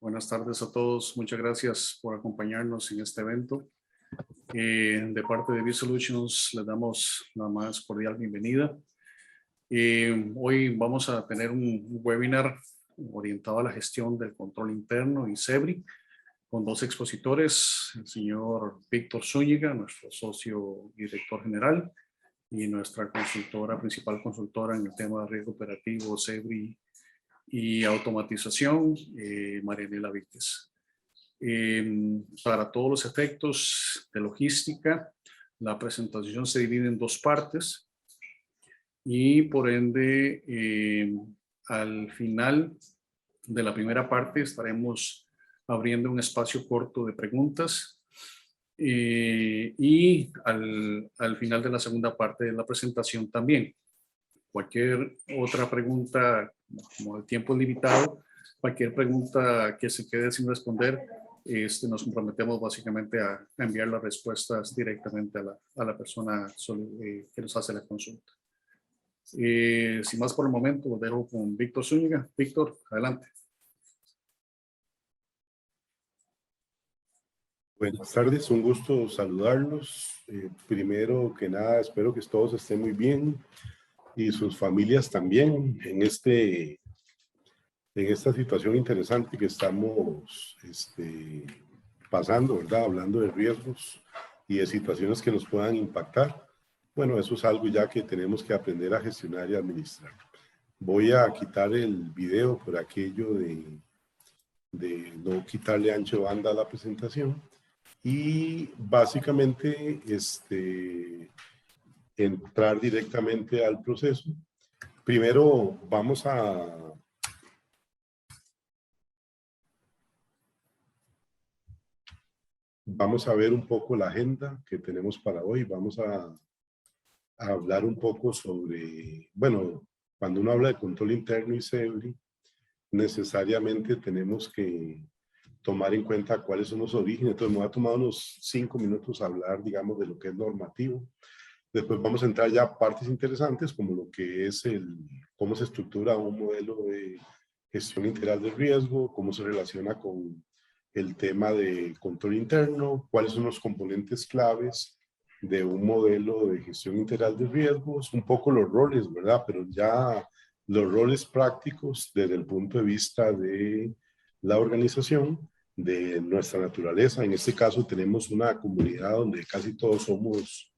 Buenas tardes a todos. Muchas gracias por acompañarnos en este evento. De parte de B-Solutions les damos la más cordial bienvenida. Hoy vamos a tener un webinar orientado a la gestión del control interno y SEBRI con dos expositores, el señor Víctor Zúñiga, nuestro socio y director general, y nuestra principal consultora en el tema de riesgo operativo, SEBRI y automatización, Marianela Víquez. Para todos los efectos de logística, la presentación se divide en dos partes y por ende al final de la primera parte estaremos abriendo un espacio corto de preguntas y al final de la segunda parte de la presentación también. Cualquier otra pregunta, como el tiempo es limitado, cualquier pregunta que se quede sin responder, nos comprometemos básicamente a enviar las respuestas directamente a la persona que nos hace la consulta. Sin más por el momento, lo dejo con Víctor Zúñiga. Víctor, adelante. Buenas tardes, un gusto saludarlos. Primero que nada, espero que todos estén muy bien y sus familias también en esta situación interesante que estamos pasando, ¿verdad? Hablando de riesgos y de situaciones que nos puedan impactar. Bueno, eso es algo ya que tenemos que aprender a gestionar y administrar. Voy a quitar el video por aquello de no quitarle ancho de banda a la presentación y básicamente entrar directamente al proceso. Primero vamos a ver un poco la agenda que tenemos para hoy. Vamos a hablar un poco sobre, bueno, cuando uno habla de control interno y SEBRI, necesariamente tenemos que tomar en cuenta cuáles son los orígenes. Entonces me voy a tomar unos 5 minutos a hablar, digamos, de lo que es normativo. Después vamos a entrar ya a partes interesantes como lo que es cómo se estructura un modelo de gestión integral del riesgo, cómo se relaciona con el tema de control interno, cuáles son los componentes claves de un modelo de gestión integral de riesgos, un poco los roles, ¿verdad? Pero ya los roles prácticos desde el punto de vista de la organización, de nuestra naturaleza. En este caso tenemos una comunidad donde casi todos somos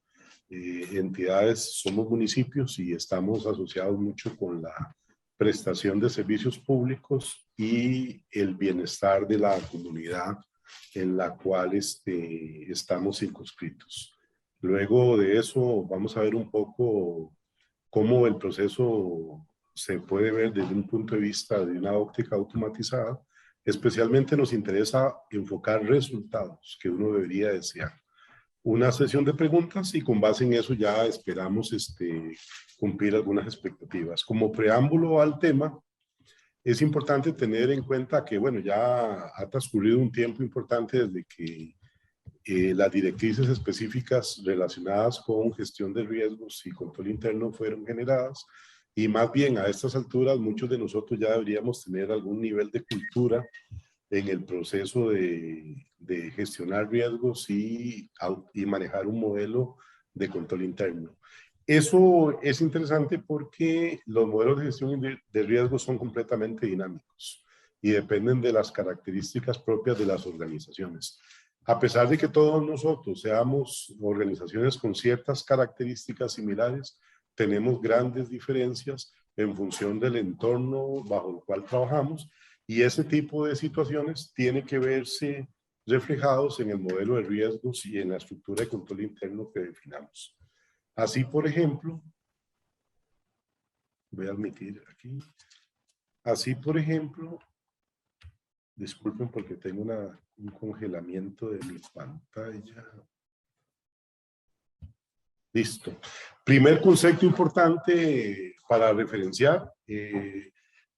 entidades, somos municipios y estamos asociados mucho con la prestación de servicios públicos y el bienestar de la comunidad en la cual estamos circunscritos. Luego de eso vamos a ver un poco cómo el proceso se puede ver desde un punto de vista de una óptica automatizada. Especialmente nos interesa enfocar resultados que uno debería desear. Una sesión de preguntas y con base en eso ya esperamos cumplir algunas expectativas. Como preámbulo al tema, es importante tener en cuenta que, bueno, ya ha transcurrido un tiempo importante desde que las directrices específicas relacionadas con gestión de riesgos y control interno fueron generadas y más bien a estas alturas muchos de nosotros ya deberíamos tener algún nivel de cultura en el proceso de gestionar riesgos y manejar un modelo de control interno. Eso es interesante porque los modelos de gestión de riesgos son completamente dinámicos y dependen de las características propias de las organizaciones. A pesar de que todos nosotros seamos organizaciones con ciertas características similares, tenemos grandes diferencias en función del entorno bajo el cual trabajamos y ese tipo de situaciones tiene que verse reflejados en el modelo de riesgos y en la estructura de control interno que definamos. Así, por ejemplo, voy a admitir aquí, así, por ejemplo, disculpen porque tengo un congelamiento de mi pantalla. Listo. Primer concepto importante para referenciar,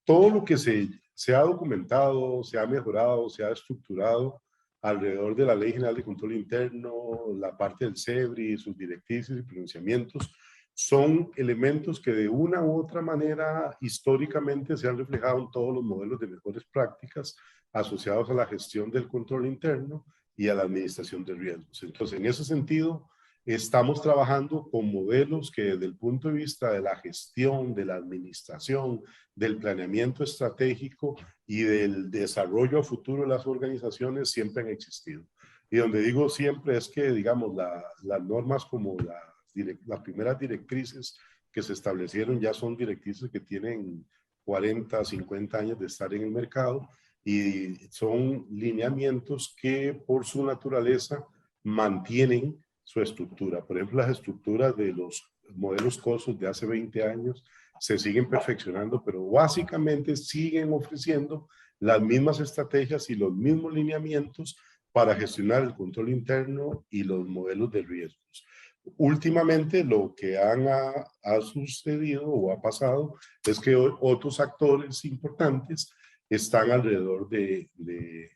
todo lo que se ha documentado, se ha mejorado, se ha estructurado alrededor de la Ley General de Control Interno, la parte del SEBRI, sus directrices y pronunciamientos, son elementos que de una u otra manera históricamente se han reflejado en todos los modelos de mejores prácticas asociados a la gestión del control interno y a la administración de riesgos. Entonces, en ese sentido, estamos trabajando con modelos que desde el punto de vista de la gestión, de la administración, del planeamiento estratégico y del desarrollo a futuro de las organizaciones siempre han existido. Y donde digo siempre es que, digamos, las normas como las primeras directrices que se establecieron ya son directrices que tienen 40, 50 años de estar en el mercado y son lineamientos que por su naturaleza mantienen su estructura. Por ejemplo, las estructuras de los modelos COSOS de hace 20 años se siguen perfeccionando, pero básicamente siguen ofreciendo las mismas estrategias y los mismos lineamientos para gestionar el control interno y los modelos de riesgos. Últimamente lo que ha sucedido o ha pasado es que otros actores importantes están alrededor de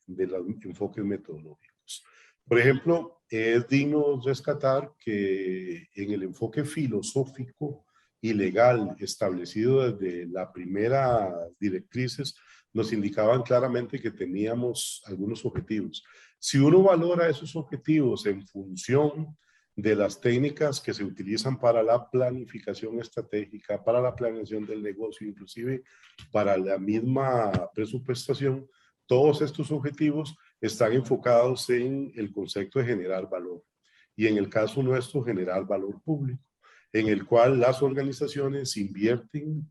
los enfoques metodológicos. Por ejemplo, es digno rescatar que en el enfoque filosófico y legal establecido desde la primera directrices nos indicaban claramente que teníamos algunos objetivos. Si uno valora esos objetivos en función de las técnicas que se utilizan para la planificación estratégica, para la planeación del negocio, inclusive para la misma presupuestación, todos estos objetivos están enfocados en el concepto de generar valor. Y en el caso nuestro, generar valor público, en el cual las organizaciones invierten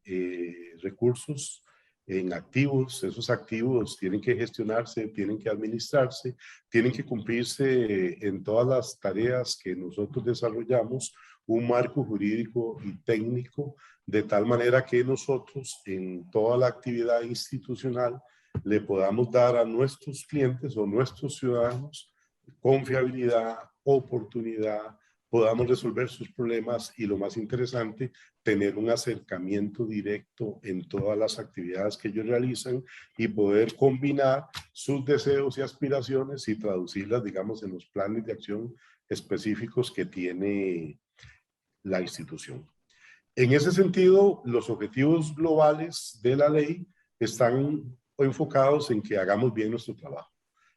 recursos en activos. Esos activos tienen que gestionarse, tienen que administrarse, tienen que cumplirse en todas las tareas que nosotros desarrollamos, un marco jurídico y técnico, de tal manera que nosotros en toda la actividad institucional le podamos dar a nuestros clientes o nuestros ciudadanos confiabilidad, oportunidad, podamos resolver sus problemas y lo más interesante, tener un acercamiento directo en todas las actividades que ellos realizan y poder combinar sus deseos y aspiraciones y traducirlas, digamos, en los planes de acción específicos que tiene la institución. En ese sentido, los objetivos globales de la ley están enfocados en que hagamos bien nuestro trabajo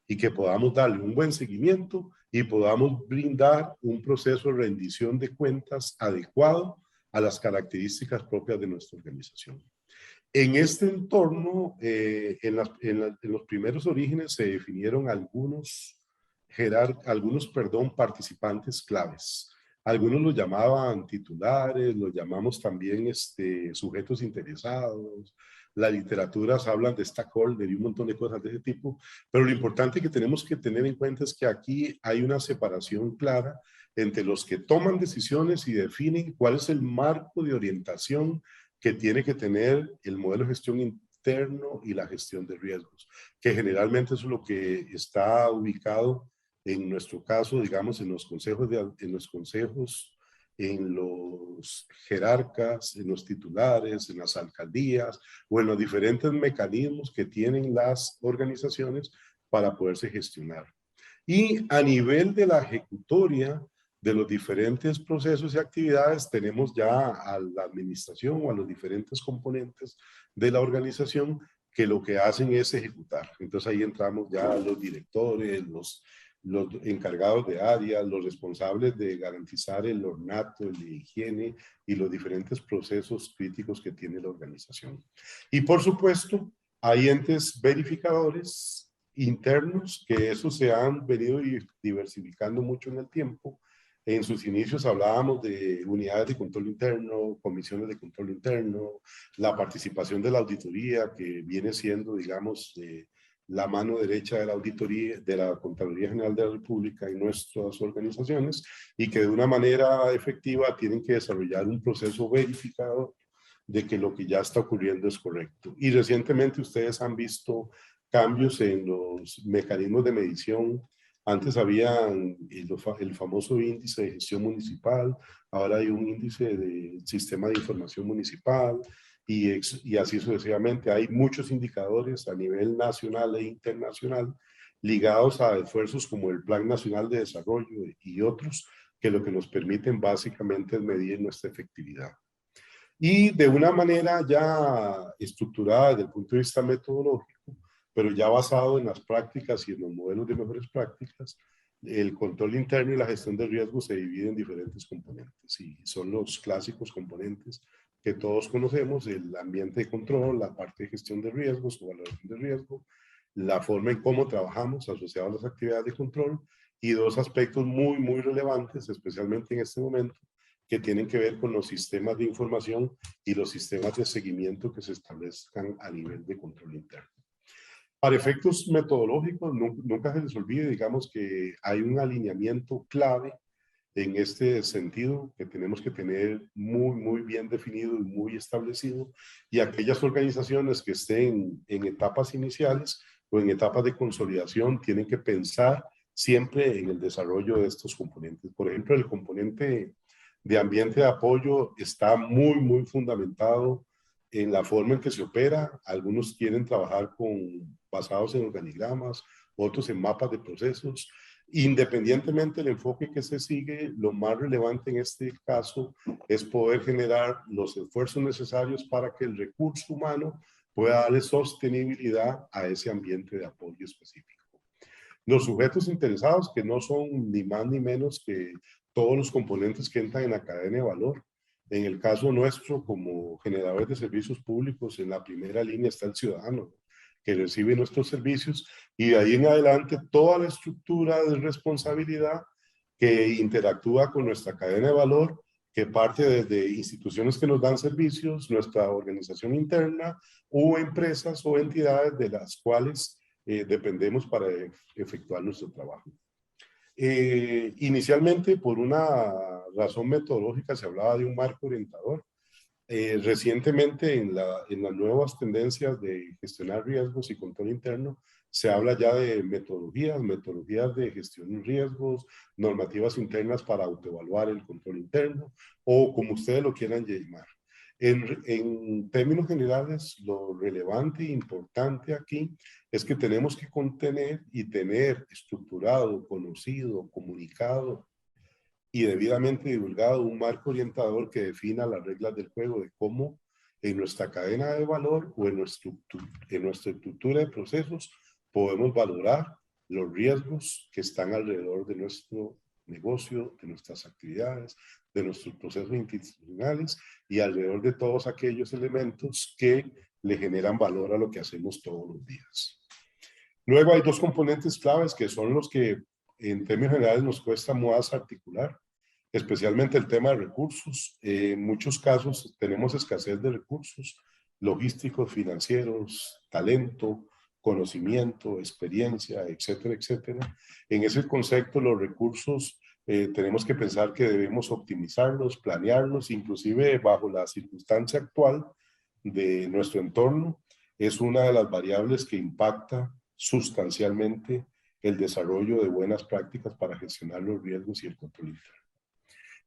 y que podamos darle un buen seguimiento y podamos brindar un proceso de rendición de cuentas adecuado a las características propias de nuestra organización. En este entorno, en los primeros orígenes se definieron algunos participantes claves. Algunos los llamaban titulares, los llamamos también sujetos interesados. Las literaturas hablan de stakeholder y un montón de cosas de ese tipo, pero lo importante que tenemos que tener en cuenta es que aquí hay una separación clara entre los que toman decisiones y definen cuál es el marco de orientación que tiene que tener el modelo de gestión interno y la gestión de riesgos, que generalmente es lo que está ubicado en nuestro caso, digamos, en los consejos, en los jerarcas, en los titulares, en las alcaldías o en los diferentes mecanismos que tienen las organizaciones para poderse gestionar. Y a nivel de la ejecutoria de los diferentes procesos y actividades, tenemos ya a la administración o a los diferentes componentes de la organización que lo que hacen es ejecutar. Entonces ahí entramos ya los directores, los encargados de áreas, los responsables de garantizar el ornato, el de higiene y los diferentes procesos críticos que tiene la organización. Y por supuesto, hay entes verificadores internos que eso se han venido diversificando mucho en el tiempo. En sus inicios hablábamos de unidades de control interno, comisiones de control interno, la participación de la auditoría que viene siendo, digamos, la mano derecha de la auditoría, de la Contraloría General de la República y nuestras organizaciones, y que de una manera efectiva tienen que desarrollar un proceso verificador de que lo que ya está ocurriendo es correcto. Y recientemente ustedes han visto cambios en los mecanismos de medición. Antes había el famoso índice de gestión municipal, ahora hay un índice de sistema de información municipal, y así sucesivamente. Hay muchos indicadores a nivel nacional e internacional ligados a esfuerzos como el Plan Nacional de Desarrollo y otros que lo que nos permiten básicamente es medir nuestra efectividad. Y de una manera ya estructurada desde el punto de vista metodológico, pero ya basado en las prácticas y en los modelos de mejores prácticas, el control interno y la gestión de riesgos se dividen en diferentes componentes y son los clásicos componentes que todos conocemos: el ambiente de control, la parte de gestión de riesgos o valoración de riesgo, la forma en cómo trabajamos asociado a las actividades de control, y dos aspectos muy relevantes, especialmente en este momento, que tienen que ver con los sistemas de información y los sistemas de seguimiento que se establezcan a nivel de control interno. Para efectos metodológicos, nunca se les olvide, digamos, que hay un alineamiento clave en este sentido que tenemos que tener muy bien definido y muy establecido, y aquellas organizaciones que estén en etapas iniciales o en etapas de consolidación tienen que pensar siempre en el desarrollo de estos componentes. Por ejemplo, el componente de ambiente de apoyo está muy fundamentado en la forma en que se opera. Algunos quieren trabajar basados en organigramas, otros en mapas de procesos. Independientemente del enfoque que se sigue, lo más relevante en este caso es poder generar los esfuerzos necesarios para que el recurso humano pueda darle sostenibilidad a ese ambiente de apoyo específico. Los sujetos interesados, que no son ni más ni menos que todos los componentes que entran en la cadena de valor. En el caso nuestro, como generadores de servicios públicos, en la primera línea está el ciudadano que recibe nuestros servicios, y de ahí en adelante toda la estructura de responsabilidad que interactúa con nuestra cadena de valor, que parte desde instituciones que nos dan servicios, nuestra organización interna, o empresas o entidades de las cuales dependemos para efectuar nuestro trabajo. Inicialmente, por una razón metodológica, se hablaba de un marco orientador. Recientemente, en las nuevas tendencias de gestionar riesgos y control interno, se habla ya de metodologías de gestión de riesgos, normativas internas para autoevaluar el control interno, o como ustedes lo quieran llamar. En términos generales, lo relevante e importante aquí es que tenemos que contener y tener estructurado, conocido, comunicado y debidamente divulgado un marco orientador que defina las reglas del juego de cómo en nuestra cadena de valor o en nuestra estructura de procesos podemos valorar los riesgos que están alrededor de nuestro negocio, de nuestras actividades, de nuestros procesos institucionales y alrededor de todos aquellos elementos que le generan valor a lo que hacemos todos los días. Luego hay dos componentes claves que son los que en términos generales nos cuesta más articular, especialmente el tema de recursos. En muchos casos tenemos escasez de recursos logísticos, financieros, talento, conocimiento, experiencia, etcétera. En ese concepto, los recursos tenemos que pensar que debemos optimizarlos, planearlos, inclusive bajo la circunstancia actual de nuestro entorno, es una de las variables que impacta sustancialmente el desarrollo de buenas prácticas para gestionar los riesgos y el control interno.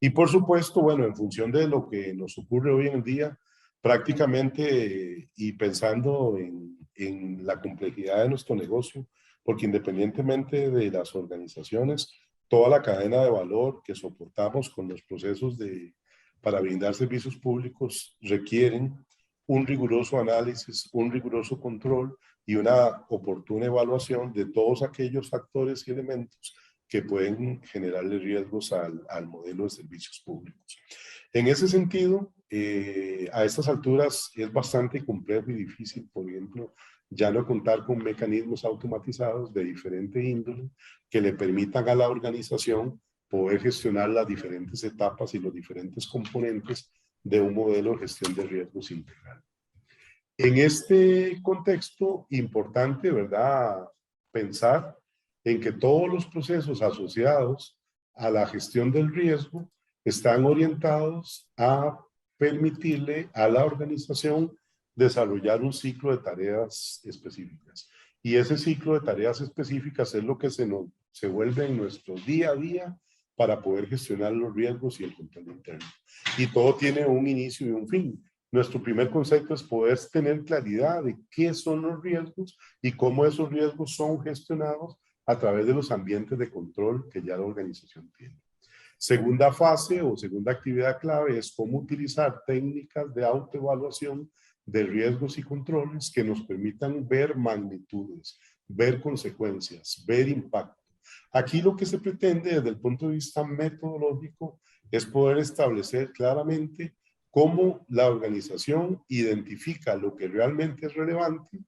Y por supuesto, bueno, en función de lo que nos ocurre hoy en día, prácticamente y pensando en la complejidad de nuestro negocio, porque independientemente de las organizaciones, toda la cadena de valor que soportamos con los procesos para brindar servicios públicos requieren un riguroso análisis, un riguroso control y una oportuna evaluación de todos aquellos factores y elementos que pueden generarle riesgos al modelo de servicios públicos. En ese sentido, a estas alturas es bastante complejo y difícil, por ejemplo, ya no contar con mecanismos automatizados de diferente índole que le permitan a la organización poder gestionar las diferentes etapas y los diferentes componentes de un modelo de gestión de riesgos integral. En este contexto, importante, ¿verdad?, pensar en que todos los procesos asociados a la gestión del riesgo están orientados a permitirle a la organización desarrollar un ciclo de tareas específicas. Y ese ciclo de tareas específicas es lo que se vuelve en nuestro día a día para poder gestionar los riesgos y el control interno. Y todo tiene un inicio y un fin. Nuestro primer concepto es poder tener claridad de qué son los riesgos y cómo esos riesgos son gestionados a través de los ambientes de control que ya la organización tiene. Segunda fase o segunda actividad clave es cómo utilizar técnicas de autoevaluación de riesgos y controles que nos permitan ver magnitudes, ver consecuencias, ver impacto. Aquí lo que se pretende desde el punto de vista metodológico es poder establecer claramente cómo la organización identifica lo que realmente es relevante,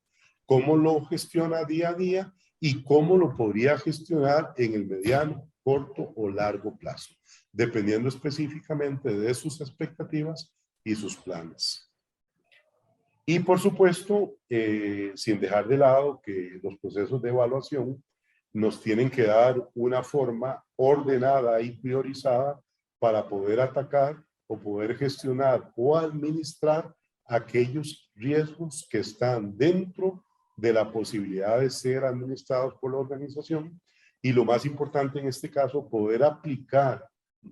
cómo lo gestiona día a día y cómo lo podría gestionar en el mediano, corto o largo plazo, dependiendo específicamente de sus expectativas y sus planes. Y por supuesto, sin dejar de lado que los procesos de evaluación nos tienen que dar una forma ordenada y priorizada para poder atacar o poder gestionar o administrar aquellos riesgos que están dentro de la posibilidad de ser administrados por la organización y lo más importante en este caso, poder aplicar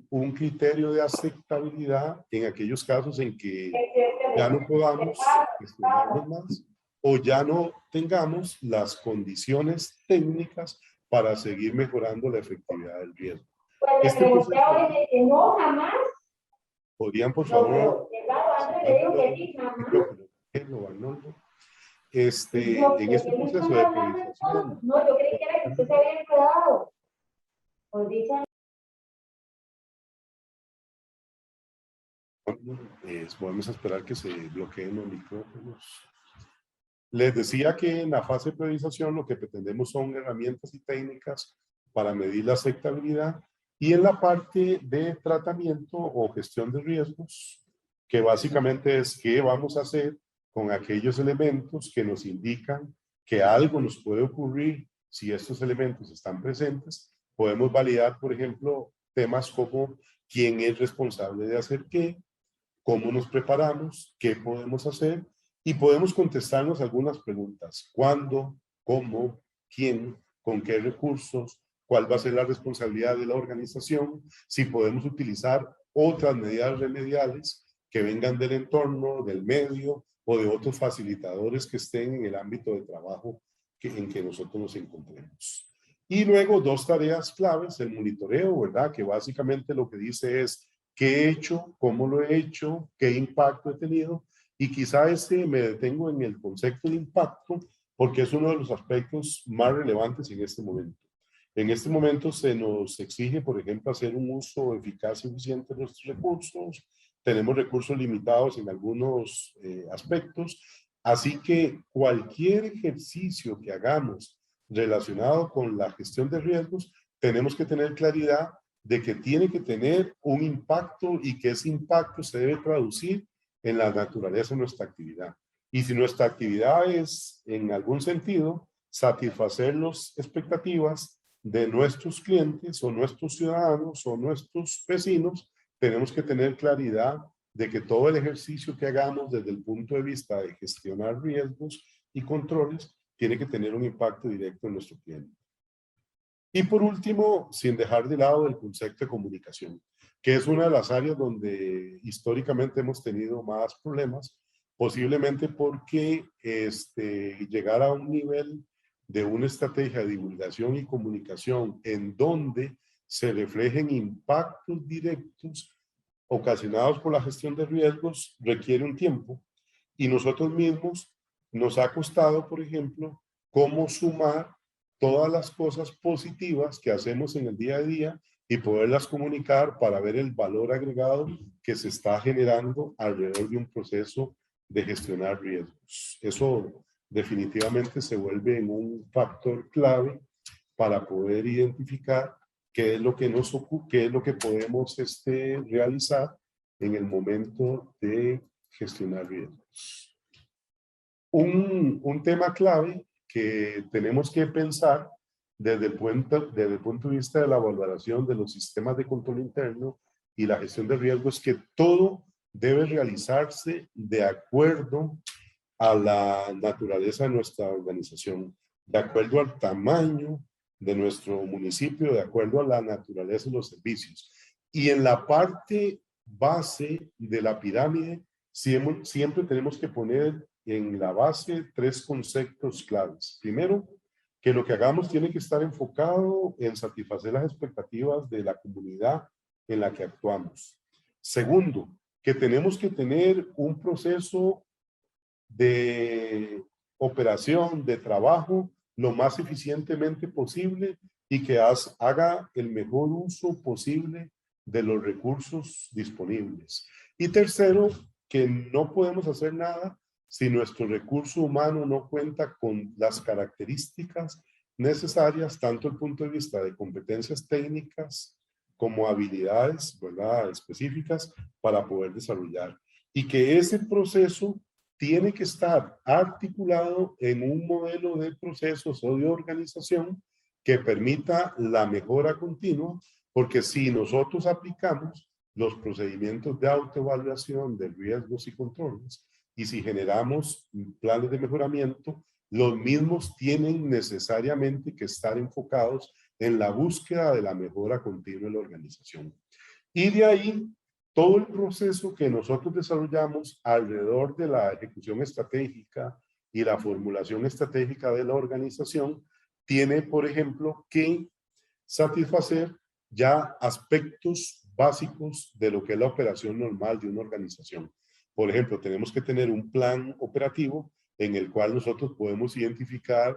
un criterio de aceptabilidad en aquellos casos en que ya no podamos gestionarlos más o ya no tengamos las condiciones técnicas para seguir mejorando la efectividad del riesgo. Este proceso, ¿podrían por favor? En este proceso de priorización. No, yo creí que era que usted se había enredado. Podemos esperar que se bloqueen los micrófonos. Les decía que en la fase de priorización lo que pretendemos son herramientas y técnicas para medir la aceptabilidad y en la parte de tratamiento o gestión de riesgos, que básicamente es qué vamos a hacer con aquellos elementos que nos indican que algo nos puede ocurrir si estos elementos están presentes. Podemos validar, por ejemplo, temas como quién es responsable de hacer qué, cómo nos preparamos, qué podemos hacer y podemos contestarnos algunas preguntas. ¿Cuándo? ¿Cómo? ¿Quién? ¿Con qué recursos? ¿Cuál va a ser la responsabilidad de la organización? Si podemos utilizar otras medidas remediales que vengan del entorno, del medio o de otros facilitadores que estén en el ámbito de trabajo en que nosotros nos encontremos. Y luego dos tareas claves, el monitoreo, ¿verdad? Que básicamente lo que dice es qué he hecho, cómo lo he hecho, qué impacto he tenido. Y quizá me detengo en el concepto de impacto porque es uno de los aspectos más relevantes en este momento. En este momento se nos exige, por ejemplo, hacer un uso eficaz y eficiente de nuestros recursos. Tenemos recursos limitados en algunos aspectos. Así que cualquier ejercicio que hagamos relacionado con la gestión de riesgos, tenemos que tener claridad de que tiene que tener un impacto y que ese impacto se debe traducir en la naturaleza de nuestra actividad. Y si nuestra actividad es, en algún sentido, satisfacer las expectativas de nuestros clientes o nuestros ciudadanos o nuestros vecinos, tenemos que tener claridad de que todo el ejercicio que hagamos desde el punto de vista de gestionar riesgos y controles tiene que tener un impacto directo en nuestro cliente. Y por último, sin dejar de lado el concepto de comunicación, que es una de las áreas donde históricamente hemos tenido más problemas, posiblemente porque llegar a un nivel de una estrategia de divulgación y comunicación en donde se reflejen impactos directos ocasionados por la gestión de riesgos requiere un tiempo y nosotros mismos nos ha costado, por ejemplo, cómo sumar todas las cosas positivas que hacemos en el día a día y poderlas comunicar para ver el valor agregado que se está generando alrededor de un proceso de gestionar riesgos. Eso definitivamente se vuelve en un factor clave para poder identificar qué es lo que nos ocurre, qué es lo que podemos realizar en el momento de gestionar riesgos. Un tema clave que tenemos que pensar desde el punto de vista de la valoración de los sistemas de control interno y la gestión de riesgos, que todo debe realizarse de acuerdo a la naturaleza de nuestra organización, de acuerdo al tamaño de nuestro municipio, de acuerdo a la naturaleza de los servicios. Y en la parte base de la pirámide, siempre tenemos que poner en la base tres conceptos claves. Primero, que lo que hagamos tiene que estar enfocado en satisfacer las expectativas de la comunidad en la que actuamos. Segundo, que tenemos que tener un proceso de operación, de trabajo, lo más eficientemente posible y que haga el mejor uso posible de los recursos disponibles. Y tercero, que no podemos hacer nada si nuestro recurso humano no cuenta con las características necesarias, tanto desde el punto de vista de competencias técnicas como habilidades, ¿verdad?, específicas para poder desarrollar. Y que ese proceso tiene que estar articulado en un modelo de procesos o de organización que permita la mejora continua, porque si nosotros aplicamos los procedimientos de autoevaluación de riesgos y controles, y si generamos planes de mejoramiento, los mismos tienen necesariamente que estar enfocados en la búsqueda de la mejora continua de la organización. Y de ahí, todo el proceso que nosotros desarrollamos alrededor de la ejecución estratégica y la formulación estratégica de la organización tiene, por ejemplo, que satisfacer ya aspectos básicos de lo que es la operación normal de una organización. Por ejemplo, tenemos que tener un plan operativo en el cual nosotros podemos identificar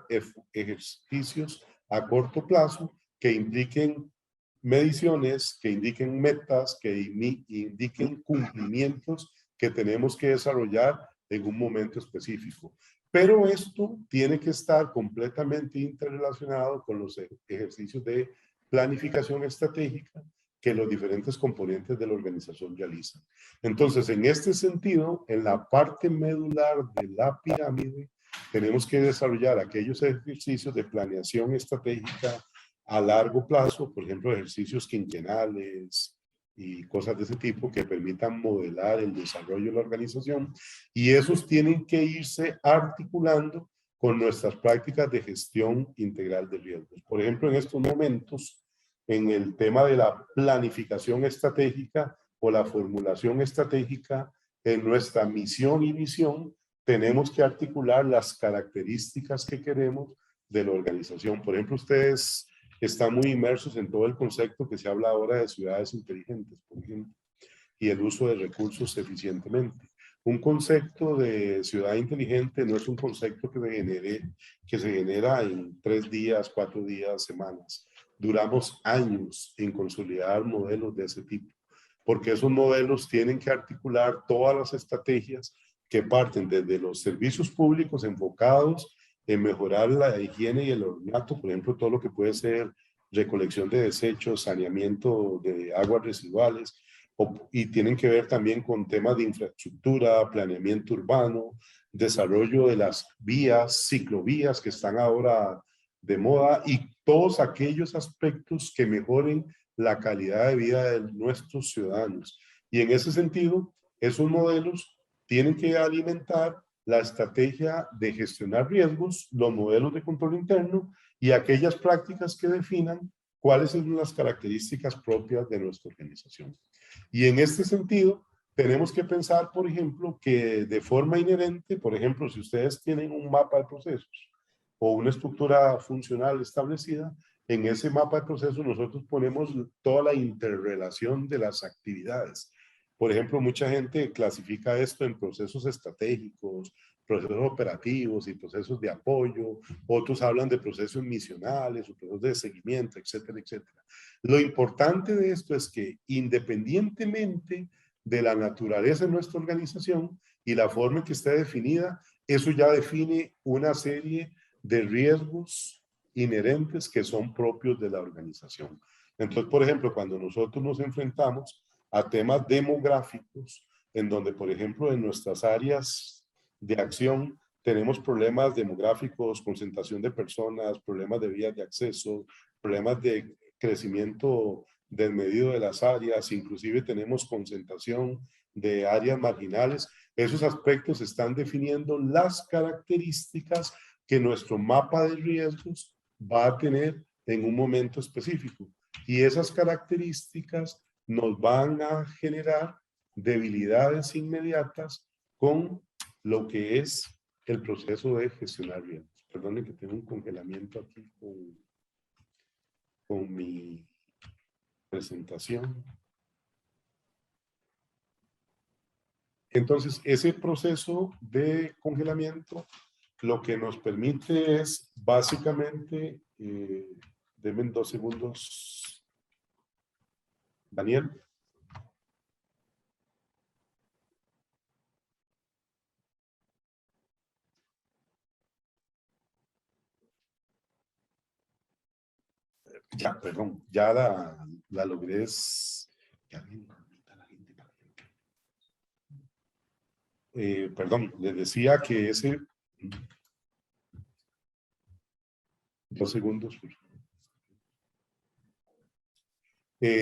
ejercicios a corto plazo que impliquen mediciones, que indiquen metas, que indiquen cumplimientos que tenemos que desarrollar en un momento específico. Pero esto tiene que estar completamente interrelacionado con los ejercicios de planificación estratégica que los diferentes componentes de la organización realizan. Entonces, en este sentido, en la parte medular de la pirámide, tenemos que desarrollar aquellos ejercicios de planeación estratégica a largo plazo, por ejemplo, ejercicios quinquenales y cosas de ese tipo que permitan modelar el desarrollo de la organización, y esos tienen que irse articulando con nuestras prácticas de gestión integral de riesgos. Por ejemplo, en estos momentos, en el tema de la planificación estratégica o la formulación estratégica, en nuestra misión y visión, tenemos que articular las características que queremos de la organización. Por ejemplo, ustedes están muy inmersos en todo el concepto que se habla ahora de ciudades inteligentes, por ejemplo, y el uso de recursos eficientemente. Un concepto de ciudad inteligente no es un concepto que se genera en 3 días, 4 días, semanas. Duramos años en consolidar modelos de ese tipo, porque esos modelos tienen que articular todas las estrategias que parten desde los servicios públicos enfocados en mejorar la higiene y el ornato, por ejemplo, todo lo que puede ser recolección de desechos, saneamiento de aguas residuales, y tienen que ver también con temas de infraestructura, planeamiento urbano, desarrollo de las vías, ciclovías que están ahora de moda, y todos aquellos aspectos que mejoren la calidad de vida de nuestros ciudadanos. Y en ese sentido, esos modelos tienen que alimentar la estrategia de gestionar riesgos, los modelos de control interno y aquellas prácticas que definan cuáles son las características propias de nuestra organización. Y en este sentido, tenemos que pensar, por ejemplo, que de forma inherente, por ejemplo, si ustedes tienen un mapa de procesos o una estructura funcional establecida, en ese mapa de procesos nosotros ponemos toda la interrelación de las actividades. Por ejemplo, mucha gente clasifica esto en procesos estratégicos, procesos operativos y procesos de apoyo. Otros hablan de procesos misionales o procesos de seguimiento, etcétera, etcétera. Lo importante de esto es que independientemente de la naturaleza de nuestra organización y la forma en que esté definida, eso ya define una serie de riesgos inherentes que son propios de la organización. Entonces, por ejemplo, cuando nosotros nos enfrentamos a temas demográficos, en donde, por ejemplo, en nuestras áreas de acción tenemos problemas demográficos, concentración de personas, problemas de vías de acceso, problemas de crecimiento desmedido de las áreas, inclusive tenemos concentración de áreas marginales. Esos aspectos están definiendo las características que nuestro mapa de riesgos va a tener en un momento específico. Y esas características nos van a generar debilidades inmediatas con lo que es el proceso de gestionar riesgos. Perdonen que tengo un congelamiento aquí con mi presentación. Entonces, ese proceso de congelamiento lo que nos permite es básicamente, denme 2 segundos, Daniel. Ya, perdón, ya la logré. Que alguien permita a la gente para perdón, les decía que ese... 2 segundos, por favor.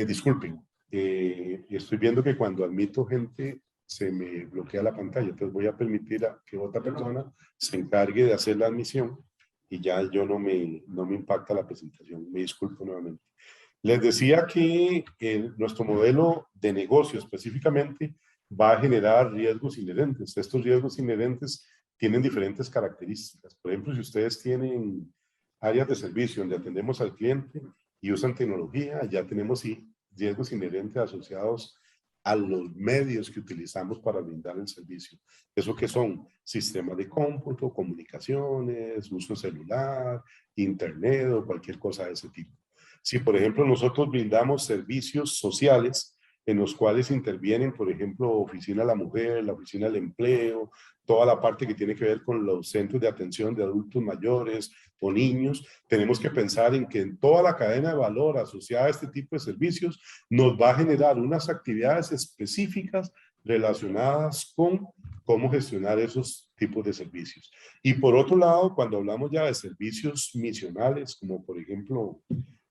Disculpen, estoy viendo que cuando admito gente se me bloquea la pantalla, entonces voy a permitir a que otra persona se encargue de hacer la admisión y ya yo no me impacta la presentación. Me disculpo nuevamente. Les decía que nuestro modelo de negocio específicamente va a generar riesgos inherentes. Estos riesgos inherentes tienen diferentes características. Por ejemplo, si ustedes tienen áreas de servicio donde atendemos al cliente y usan tecnología, ya tenemos riesgos inherentes asociados a los medios que utilizamos para brindar el servicio. ¿Eso qué son? Sistemas de cómputo, comunicaciones, uso celular, internet o cualquier cosa de ese tipo. Si, por ejemplo, nosotros brindamos servicios sociales en los cuales intervienen, por ejemplo, Oficina de la Mujer, la Oficina del Empleo, toda la parte que tiene que ver con los centros de atención de adultos mayores o niños, tenemos que pensar en que en toda la cadena de valor asociada a este tipo de servicios nos va a generar unas actividades específicas relacionadas con cómo gestionar esos tipos de servicios. Y por otro lado, cuando hablamos ya de servicios misionales, como por ejemplo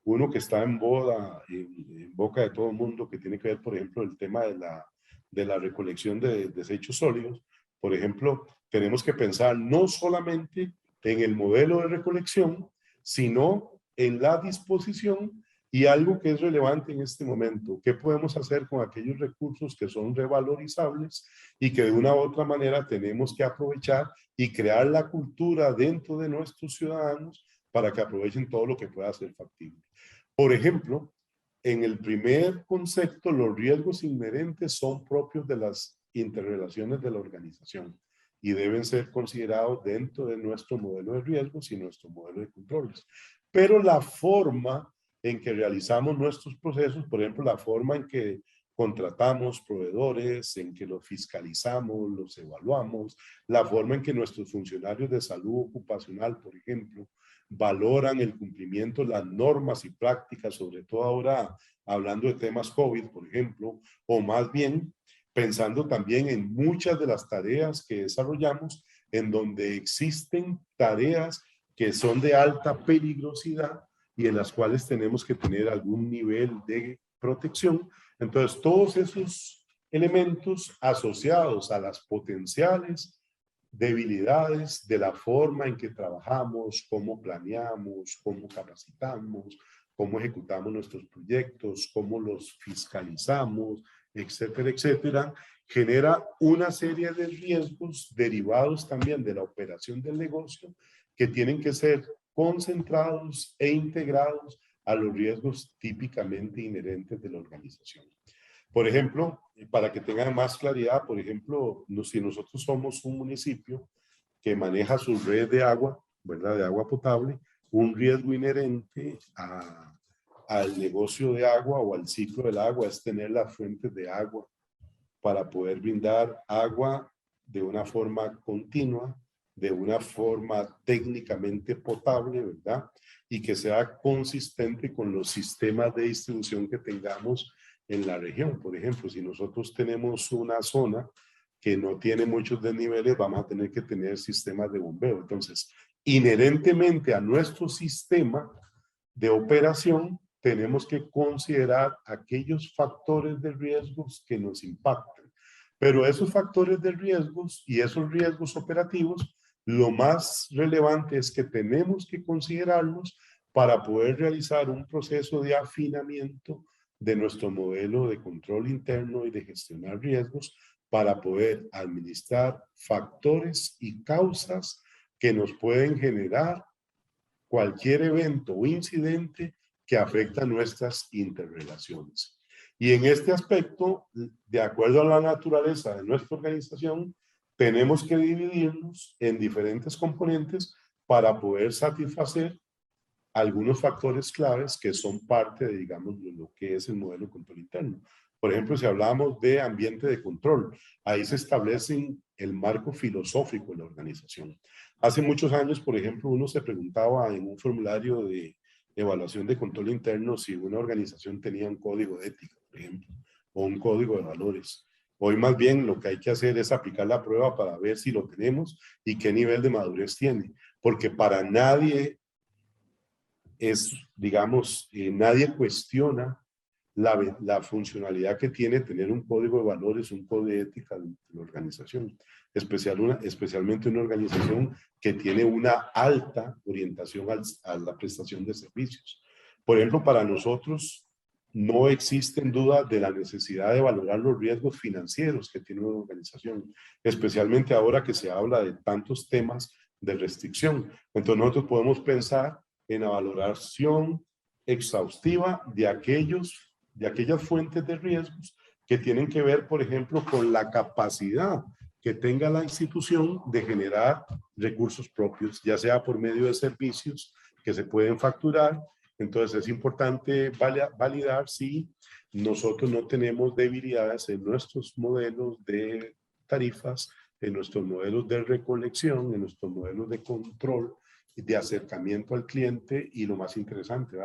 uno que está en boca de todo el mundo, que tiene que ver, por ejemplo, el tema de la recolección de desechos sólidos. Por ejemplo, tenemos que pensar no solamente en el modelo de recolección, sino en la disposición y algo que es relevante en este momento. ¿Qué podemos hacer con aquellos recursos que son revalorizables y que de una u otra manera tenemos que aprovechar y crear la cultura dentro de nuestros ciudadanos para que aprovechen todo lo que pueda ser factible? Por ejemplo, en el primer concepto, los riesgos inherentes son propios de las interrelaciones de la organización y deben ser considerados dentro de nuestro modelo de riesgos y nuestro modelo de controles. Pero la forma en que realizamos nuestros procesos, por ejemplo, la forma en que contratamos proveedores, en que los fiscalizamos, los evaluamos, la forma en que nuestros funcionarios de salud ocupacional, por ejemplo, valoran el cumplimiento de las normas y prácticas, sobre todo ahora hablando de temas COVID, por ejemplo, o más bien pensando también en muchas de las tareas que desarrollamos, en donde existen tareas que son de alta peligrosidad y en las cuales tenemos que tener algún nivel de protección. Entonces, todos esos elementos asociados a las potenciales debilidades de la forma en que trabajamos, cómo planeamos, cómo capacitamos, cómo ejecutamos nuestros proyectos, cómo los fiscalizamos, etcétera, etcétera, genera una serie de riesgos derivados también de la operación del negocio que tienen que ser concentrados e integrados a los riesgos típicamente inherentes de la organización. Por ejemplo, para que tengan más claridad, por ejemplo, si nosotros somos un municipio que maneja su red de agua, ¿verdad? De agua potable, un riesgo inherente al negocio de agua o al ciclo del agua es tener las fuentes de agua para poder brindar agua de una forma continua, de una forma técnicamente potable, ¿verdad? Y que sea consistente con los sistemas de distribución que tengamos en la región. Por ejemplo, si nosotros tenemos una zona que no tiene muchos desniveles, vamos a tener que tener sistemas de bombeo. Entonces, inherentemente a nuestro sistema de operación, tenemos que considerar aquellos factores de riesgos que nos impactan. Pero esos factores de riesgos y esos riesgos operativos, lo más relevante es que tenemos que considerarlos para poder realizar un proceso de afinamiento de nuestro modelo de control interno y de gestionar riesgos para poder administrar factores y causas que nos pueden generar cualquier evento o incidente que afecta nuestras interrelaciones. Y en este aspecto, de acuerdo a la naturaleza de nuestra organización, tenemos que dividirnos en diferentes componentes para poder satisfacer algunos factores claves que son parte de, digamos, de lo que es el modelo de control interno. Por ejemplo, si hablamos de ambiente de control, ahí se establece el marco filosófico de la organización. Hace muchos años, por ejemplo, uno se preguntaba en un formulario de evaluación de control interno si una organización tenía un código de ética, por ejemplo, o un código de valores. Hoy más bien lo que hay que hacer es aplicar la prueba para ver si lo tenemos y qué nivel de madurez tiene, porque para nadie es, digamos, nadie cuestiona la funcionalidad que tiene tener un código de valores, un código de ética de la organización, especialmente una organización que tiene una alta orientación a la prestación de servicios. Por ejemplo, para nosotros no existen dudas de la necesidad de valorar los riesgos financieros que tiene una organización, especialmente ahora que se habla de tantos temas de restricción. Entonces nosotros podemos pensar en la valoración exhaustiva de aquellas fuentes de riesgos que tienen que ver, por ejemplo, con la capacidad que tenga la institución de generar recursos propios, ya sea por medio de servicios que se pueden facturar. Entonces es importante validar si nosotros no tenemos debilidades en nuestros modelos de tarifas, en nuestros modelos de recolección, en nuestros modelos de control, de acercamiento al cliente y lo más interesante,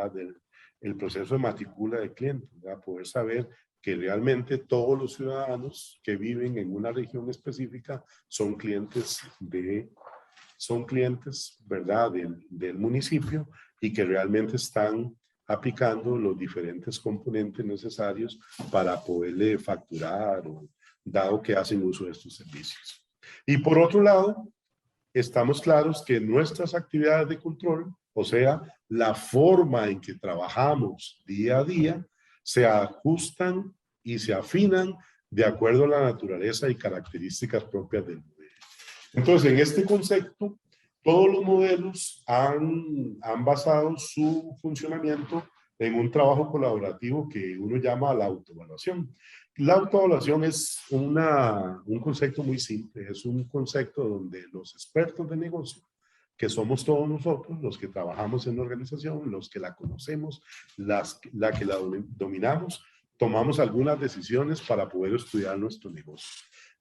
el proceso de matrícula de clientes, poder saber que realmente todos los ciudadanos que viven en una región específica son clientes, ¿verdad? Del municipio y que realmente están aplicando los diferentes componentes necesarios para poderle facturar, dado que hacen uso de estos servicios. Y por otro lado, estamos claros que nuestras actividades de control, o sea, la forma en que trabajamos día a día, se ajustan y se afinan de acuerdo a la naturaleza y características propias del modelo. Entonces, en este concepto, todos los modelos han basado su funcionamiento en un trabajo colaborativo que uno llama la autoevaluación. La autoevaluación es un concepto muy simple, es un concepto donde los expertos de negocio, que somos todos nosotros, los que trabajamos en la organización, los que la conocemos, la que la dominamos, tomamos algunas decisiones para poder estudiar nuestro negocio.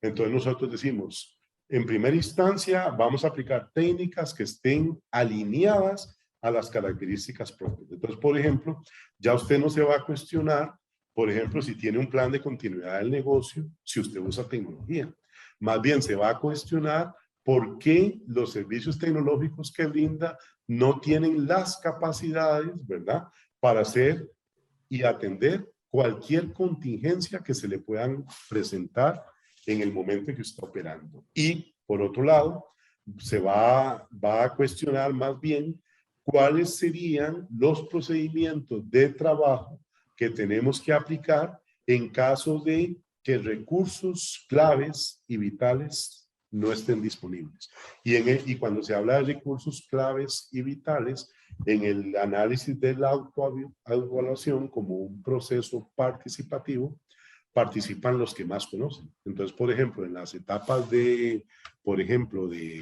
Entonces nosotros decimos, en primera instancia, vamos a aplicar técnicas que estén alineadas a las características propias. Entonces, por ejemplo, ya usted no se va a cuestionar, por ejemplo, si tiene un plan de continuidad del negocio, si usted usa tecnología. Más bien se va a cuestionar por qué los servicios tecnológicos que brinda no tienen las capacidades, ¿verdad?, para hacer y atender cualquier contingencia que se le puedan presentar en el momento en que está operando. Y, por otro lado, se va a cuestionar más bien cuáles serían los procedimientos de trabajo que tenemos que aplicar en caso de que recursos claves y vitales no estén disponibles. Y cuando se habla de recursos claves y vitales, en el análisis de la autoevaluación como un proceso participativo, participan los que más conocen. Entonces, por ejemplo, en las etapas de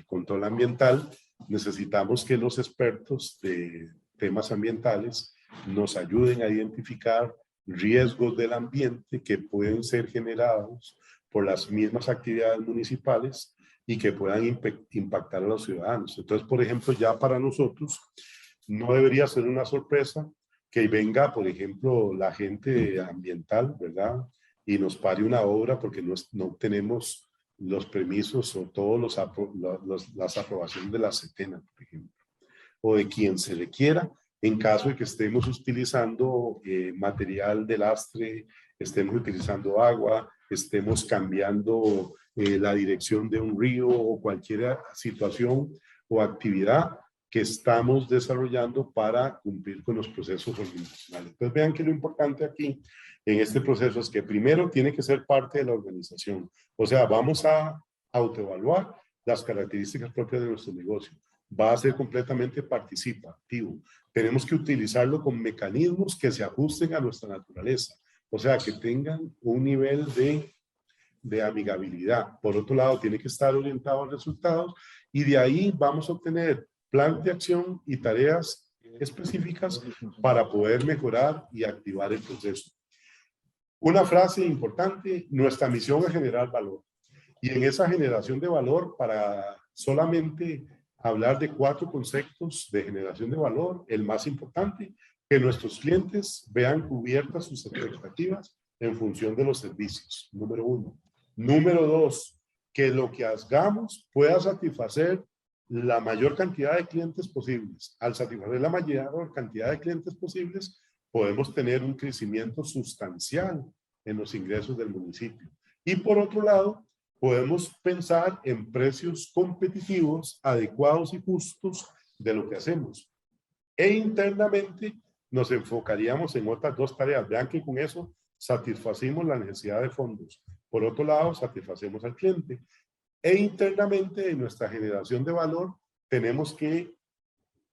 control ambiental, necesitamos que los expertos de temas ambientales nos ayuden a identificar riesgos del ambiente que pueden ser generados por las mismas actividades municipales y que puedan impactar a los ciudadanos. Entonces, por ejemplo, ya para nosotros no debería ser una sorpresa que venga, por ejemplo, la gente ambiental, ¿verdad?, y nos pare una obra porque no tenemos los permisos o todas las aprobaciones de la SETENA, por ejemplo, o de quien se requiera en caso de que estemos utilizando material de lastre, estemos utilizando agua, estemos cambiando la dirección de un río o cualquier situación o actividad que estamos desarrollando para cumplir con los procesos organizacionales. Entonces vean que lo importante aquí en este proceso es que primero tiene que ser parte de la organización. O sea, vamos a autoevaluar las características propias de nuestro negocio. Va a ser completamente participativo. Tenemos que utilizarlo con mecanismos que se ajusten a nuestra naturaleza. O sea, que tengan un nivel de amigabilidad. Por otro lado, tiene que estar orientado a resultados y de ahí vamos a obtener plan de acción y tareas específicas para poder mejorar y activar el proceso. Una frase importante, nuestra misión es generar valor. Y en esa generación de valor, para solamente hablar de 4 conceptos de generación de valor, el más importante, que nuestros clientes vean cubiertas sus expectativas en función de los servicios, número 1. Número 2, que lo que hagamos pueda satisfacer la mayor cantidad de clientes posibles. Al satisfacer la mayor cantidad de clientes posibles, podemos tener un crecimiento sustancial en los ingresos del municipio. Y por otro lado, podemos pensar en precios competitivos, adecuados y justos de lo que hacemos. E internamente nos enfocaríamos en otras 2 tareas. Vean que con eso satisfacimos la necesidad de fondos. Por otro lado, satisfacemos al cliente. E internamente en nuestra generación de valor tenemos que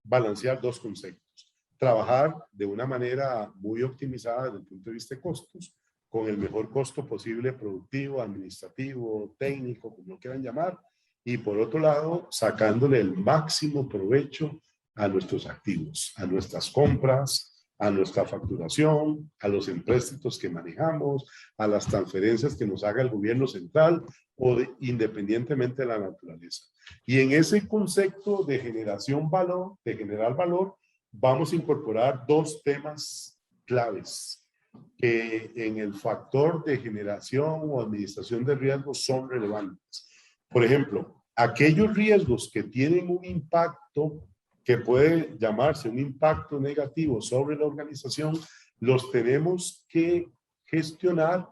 balancear 2 conceptos. Trabajar de una manera muy optimizada desde el punto de vista de costos, con el mejor costo posible productivo, administrativo, técnico, como lo quieran llamar, y por otro lado, sacándole el máximo provecho a nuestros activos, a nuestras compras, a nuestra facturación, a los empréstitos que manejamos, a las transferencias que nos haga el gobierno central o independientemente de la naturaleza. Y en ese concepto de generación valor, de generar valor, vamos a incorporar 2 temas claves que en el factor de generación o administración de riesgos son relevantes. Por ejemplo, aquellos riesgos que tienen un impacto que puede llamarse un impacto negativo sobre la organización, los tenemos que gestionar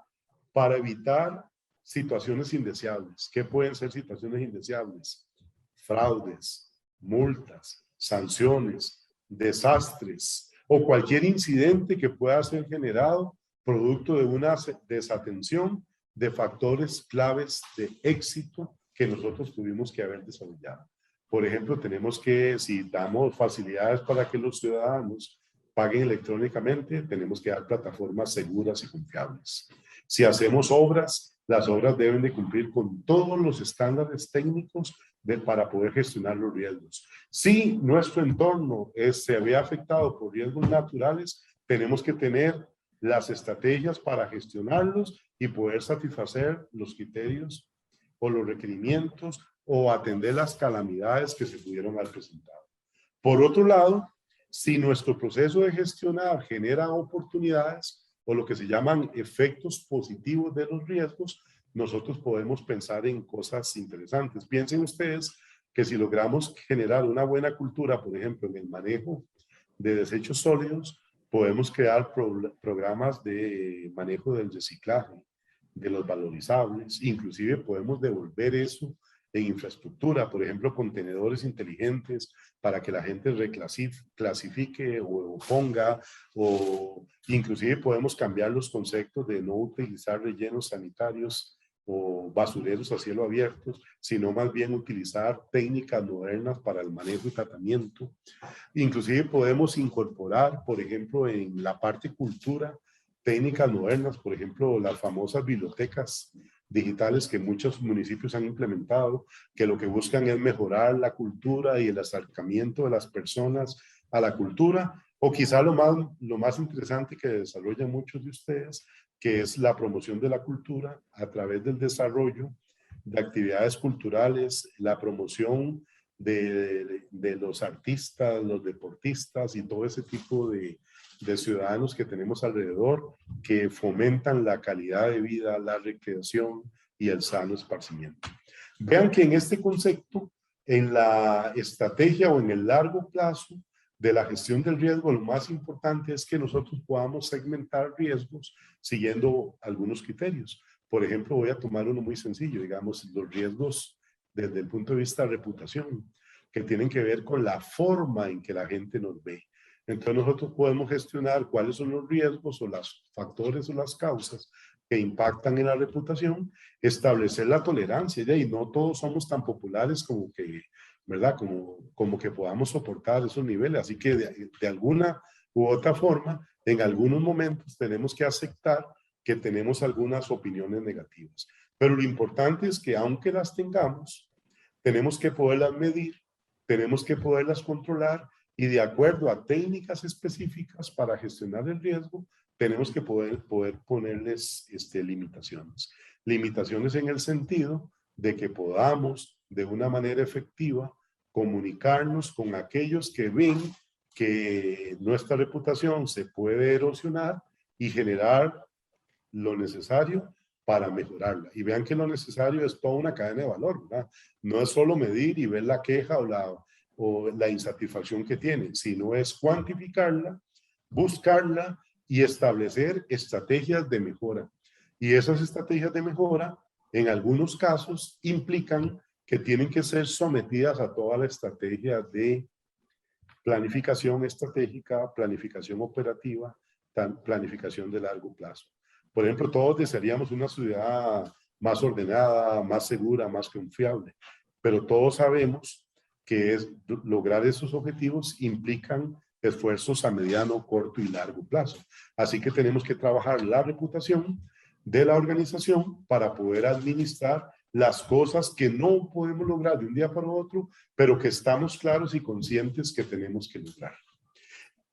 para evitar situaciones indeseables. ¿Qué pueden ser situaciones indeseables? Fraudes, multas, sanciones, desastres o cualquier incidente que pueda ser generado producto de una desatención de factores claves de éxito que nosotros tuvimos que haber desarrollado. Por ejemplo, tenemos que, si damos facilidades para que los ciudadanos paguen electrónicamente, tenemos que dar plataformas seguras y confiables. Si hacemos obras, las obras deben de cumplir con todos los estándares técnicos para poder gestionar los riesgos. Si nuestro entorno se ve afectado por riesgos naturales, tenemos que tener las estrategias para gestionarlos y poder satisfacer los criterios o los requerimientos o atender las calamidades que se pudieron haber presentado. Por otro lado, si nuestro proceso de gestionar genera oportunidades o lo que se llaman efectos positivos de los riesgos, nosotros podemos pensar en cosas interesantes. Piensen ustedes que si logramos generar una buena cultura, por ejemplo, en el manejo de desechos sólidos, podemos crear programas de manejo del reciclaje, de los valorizables, inclusive podemos devolver eso en infraestructura, por ejemplo, contenedores inteligentes para que la gente reclasifique o ponga, o inclusive podemos cambiar los conceptos de no utilizar rellenos sanitarios o basureros a cielo abierto, sino más bien utilizar técnicas modernas para el manejo y tratamiento. Inclusive podemos incorporar, por ejemplo, en la parte cultura, técnicas modernas, por ejemplo, las famosas bibliotecas digitales que muchos municipios han implementado, que lo que buscan es mejorar la cultura y el acercamiento de las personas a la cultura, o quizá lo más interesante que desarrollan muchos de ustedes, que es la promoción de la cultura a través del desarrollo de actividades culturales, la promoción de los artistas, los deportistas y todo ese tipo de ciudadanos que tenemos alrededor que fomentan la calidad de vida, la recreación y el sano esparcimiento. Vean que en este concepto, en la estrategia o en el largo plazo de la gestión del riesgo, lo más importante es que nosotros podamos segmentar riesgos siguiendo algunos criterios. Por ejemplo, voy a tomar uno muy sencillo, digamos, los riesgos desde el punto de vista de reputación, que tienen que ver con la forma en que la gente nos ve. Entonces nosotros podemos gestionar cuáles son los riesgos o los factores o las causas que impactan en la reputación, establecer la tolerancia, y no todos somos tan populares como que, ¿verdad? Como que podamos soportar esos niveles. Así que de alguna u otra forma, en algunos momentos tenemos que aceptar que tenemos algunas opiniones negativas. Pero lo importante es que aunque las tengamos, tenemos que poderlas medir, tenemos que poderlas controlar y de acuerdo a técnicas específicas para gestionar el riesgo, tenemos que poder ponerles limitaciones. Limitaciones en el sentido de que podamos de una manera efectiva comunicarnos con aquellos que ven que nuestra reputación se puede erosionar y generar lo necesario para mejorarla. Y vean que lo necesario es toda una cadena de valor, ¿verdad? No es solo medir y ver la queja o la insatisfacción que tiene, sino es cuantificarla, buscarla y establecer estrategias de mejora. Y esas estrategias de mejora, en algunos casos, implican que tienen que ser sometidas a toda la estrategia de planificación estratégica, planificación operativa, planificación de largo plazo. Por ejemplo, todos desearíamos una ciudad más ordenada, más segura, más confiable, pero todos sabemos que lograr esos objetivos implican esfuerzos a mediano, corto y largo plazo. Así que tenemos que trabajar la reputación de la organización para poder administrar las cosas que no podemos lograr de un día para otro, pero que estamos claros y conscientes que tenemos que lograr.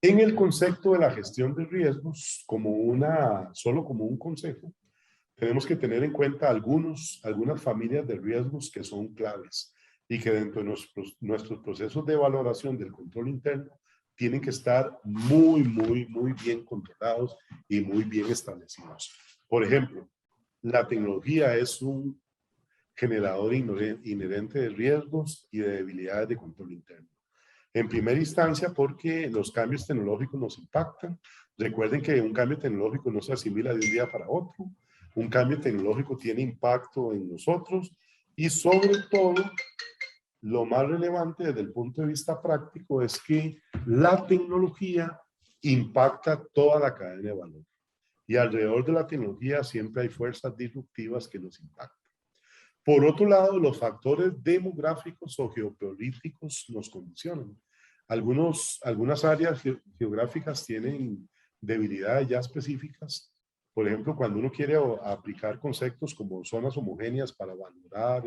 En el concepto de la gestión de riesgos, solo como un consejo, tenemos que tener en cuenta algunas familias de riesgos que son claves y que dentro de nuestros procesos de valoración del control interno tienen que estar muy bien controlados y muy bien establecidos. Por ejemplo, la tecnología es un generador inherente de riesgos y de debilidades de control interno. En primera instancia, porque los cambios tecnológicos nos impactan. Recuerden que un cambio tecnológico no se asimila de un día para otro. Un cambio tecnológico tiene impacto en nosotros y sobre todo, lo más relevante desde el punto de vista práctico es que la tecnología impacta toda la cadena de valor. Y alrededor de la tecnología siempre hay fuerzas disruptivas que nos impactan. Por otro lado, los factores demográficos o geopolíticos nos condicionan. Algunas áreas geográficas tienen debilidades ya específicas. Por ejemplo, cuando uno quiere aplicar conceptos como zonas homogéneas para valorar,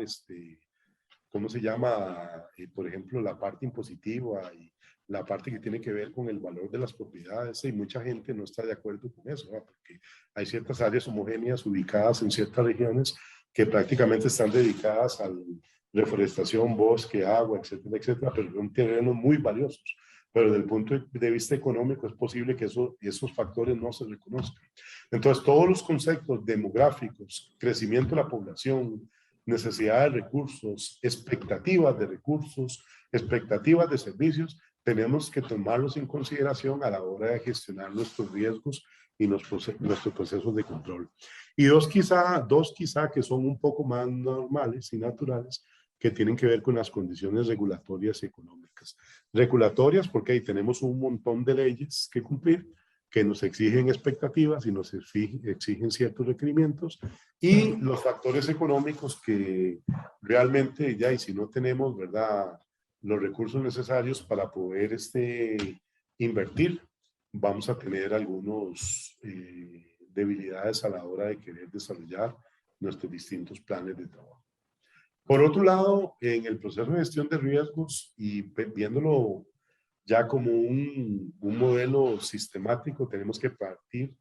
¿cómo se llama? Por ejemplo, la parte impositiva y la parte que tiene que ver con el valor de las propiedades. Y mucha gente no está de acuerdo con eso, ¿verdad? Porque hay ciertas áreas homogéneas ubicadas en ciertas regiones que prácticamente están dedicadas a reforestación, bosque, agua, etcétera, etcétera, pero son terrenos muy valiosos. Pero desde el punto de vista económico es posible que esos factores no se reconozcan. Entonces, todos los conceptos demográficos, crecimiento de la población, necesidad de recursos, expectativas de servicios, tenemos que tomarlos en consideración a la hora de gestionar nuestros riesgos y nuestros procesos de control. Y dos quizá que son un poco más normales y naturales, que tienen que ver con las condiciones regulatorias y económicas. Regulatorias porque ahí tenemos un montón de leyes que cumplir, que nos exigen expectativas y nos exigen ciertos requerimientos, y los factores económicos que realmente ya, y si no tenemos, ¿verdad?, los recursos necesarios para poder invertir, vamos a tener algunos debilidades a la hora de querer desarrollar nuestros distintos planes de trabajo. Por otro lado, en el proceso de gestión de riesgos y viéndolo ya como un modelo sistemático, tenemos que partir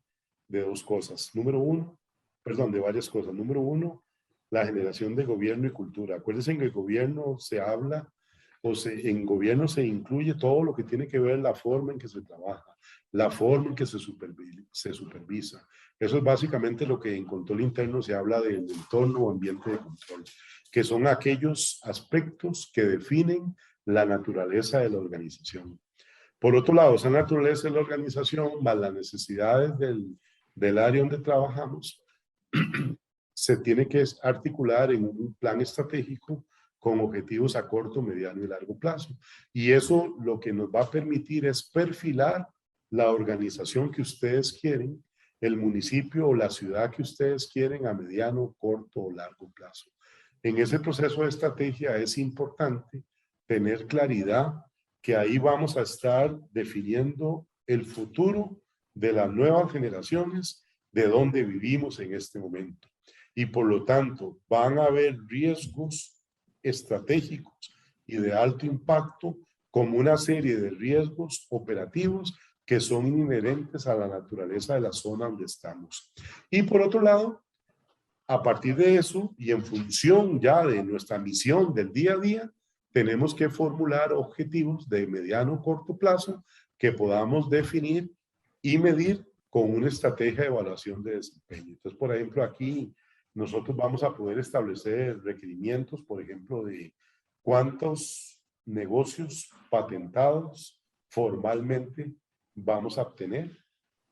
de dos cosas. De varias cosas. Número uno, la generación de gobierno y cultura. Acuérdense que en el gobierno se habla, en gobierno se incluye todo lo que tiene que ver la forma en que se trabaja, la forma en que se supervisa. Eso es básicamente lo que en control interno se habla del entorno o ambiente de control, que son aquellos aspectos que definen la naturaleza de la organización. Por otro lado, esa naturaleza de la organización, más las necesidades del área donde trabajamos, se tiene que articular en un plan estratégico con objetivos a corto, mediano y largo plazo. Y eso lo que nos va a permitir es perfilar la organización que ustedes quieren, el municipio o la ciudad que ustedes quieren a mediano, corto o largo plazo. En ese proceso de estrategia es importante tener claridad que ahí vamos a estar definiendo el futuro de las nuevas generaciones de donde vivimos en este momento. Y por lo tanto, van a haber riesgos estratégicos y de alto impacto como una serie de riesgos operativos que son inherentes a la naturaleza de la zona donde estamos. Y por otro lado, a partir de eso y en función ya de nuestra misión del día a día, tenemos que formular objetivos de mediano o corto plazo que podamos definir y medir con una estrategia de evaluación de desempeño. Entonces, por ejemplo, aquí nosotros vamos a poder establecer requerimientos, por ejemplo, de cuántos negocios patentados formalmente vamos a obtener,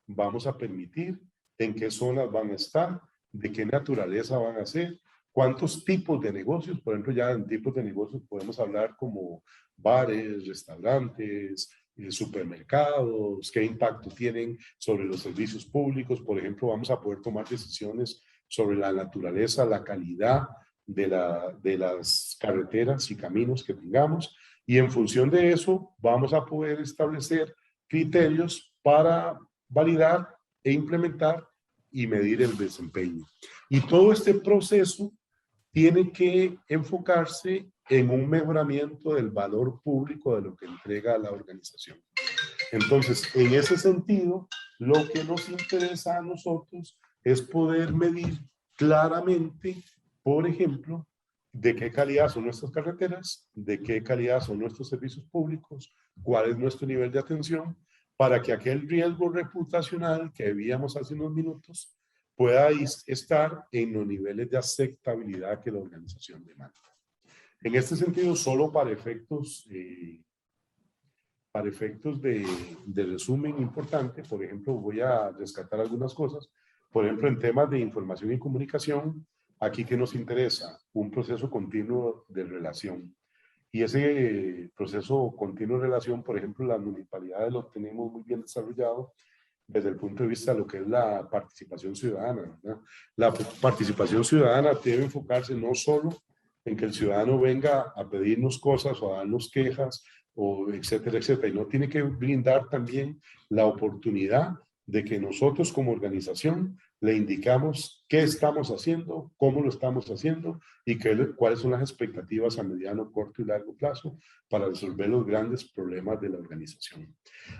vamos a permitir, en qué zonas van a estar, de qué naturaleza van a ser, cuántos tipos de negocios, por ejemplo, ya en tipos de negocios podemos hablar como bares, restaurantes, supermercados, qué impacto tienen sobre los servicios públicos. Por ejemplo, vamos a poder tomar decisiones sobre la naturaleza, la calidad de las carreteras y caminos que tengamos, y en función de eso vamos a poder establecer criterios para validar e implementar y medir el desempeño. Y todo este proceso tiene que enfocarse en un mejoramiento del valor público de lo que entrega la organización. Entonces, en ese sentido, lo que nos interesa a nosotros es poder medir claramente, por ejemplo, de qué calidad son nuestras carreteras, de qué calidad son nuestros servicios públicos, cuál es nuestro nivel de atención, para que aquel riesgo reputacional que veíamos hace unos minutos pueda estar en los niveles de aceptabilidad que la organización demanda. En este sentido, solo para efectos de resumen importante, por ejemplo, voy a rescatar algunas cosas. Por ejemplo, en temas de información y comunicación, aquí que nos interesa un proceso continuo de relación. Y ese proceso continuo de relación, por ejemplo, las municipalidades lo tenemos muy bien desarrollado desde el punto de vista de lo que es la participación ciudadana, ¿verdad? La participación ciudadana debe enfocarse no solo en que el ciudadano venga a pedirnos cosas o a darnos quejas, o etcétera, etcétera, y no tiene que brindar también la oportunidad de que nosotros como organización le indicamos qué estamos haciendo, cómo lo estamos haciendo y cuáles son las expectativas a mediano, corto y largo plazo para resolver los grandes problemas de la organización.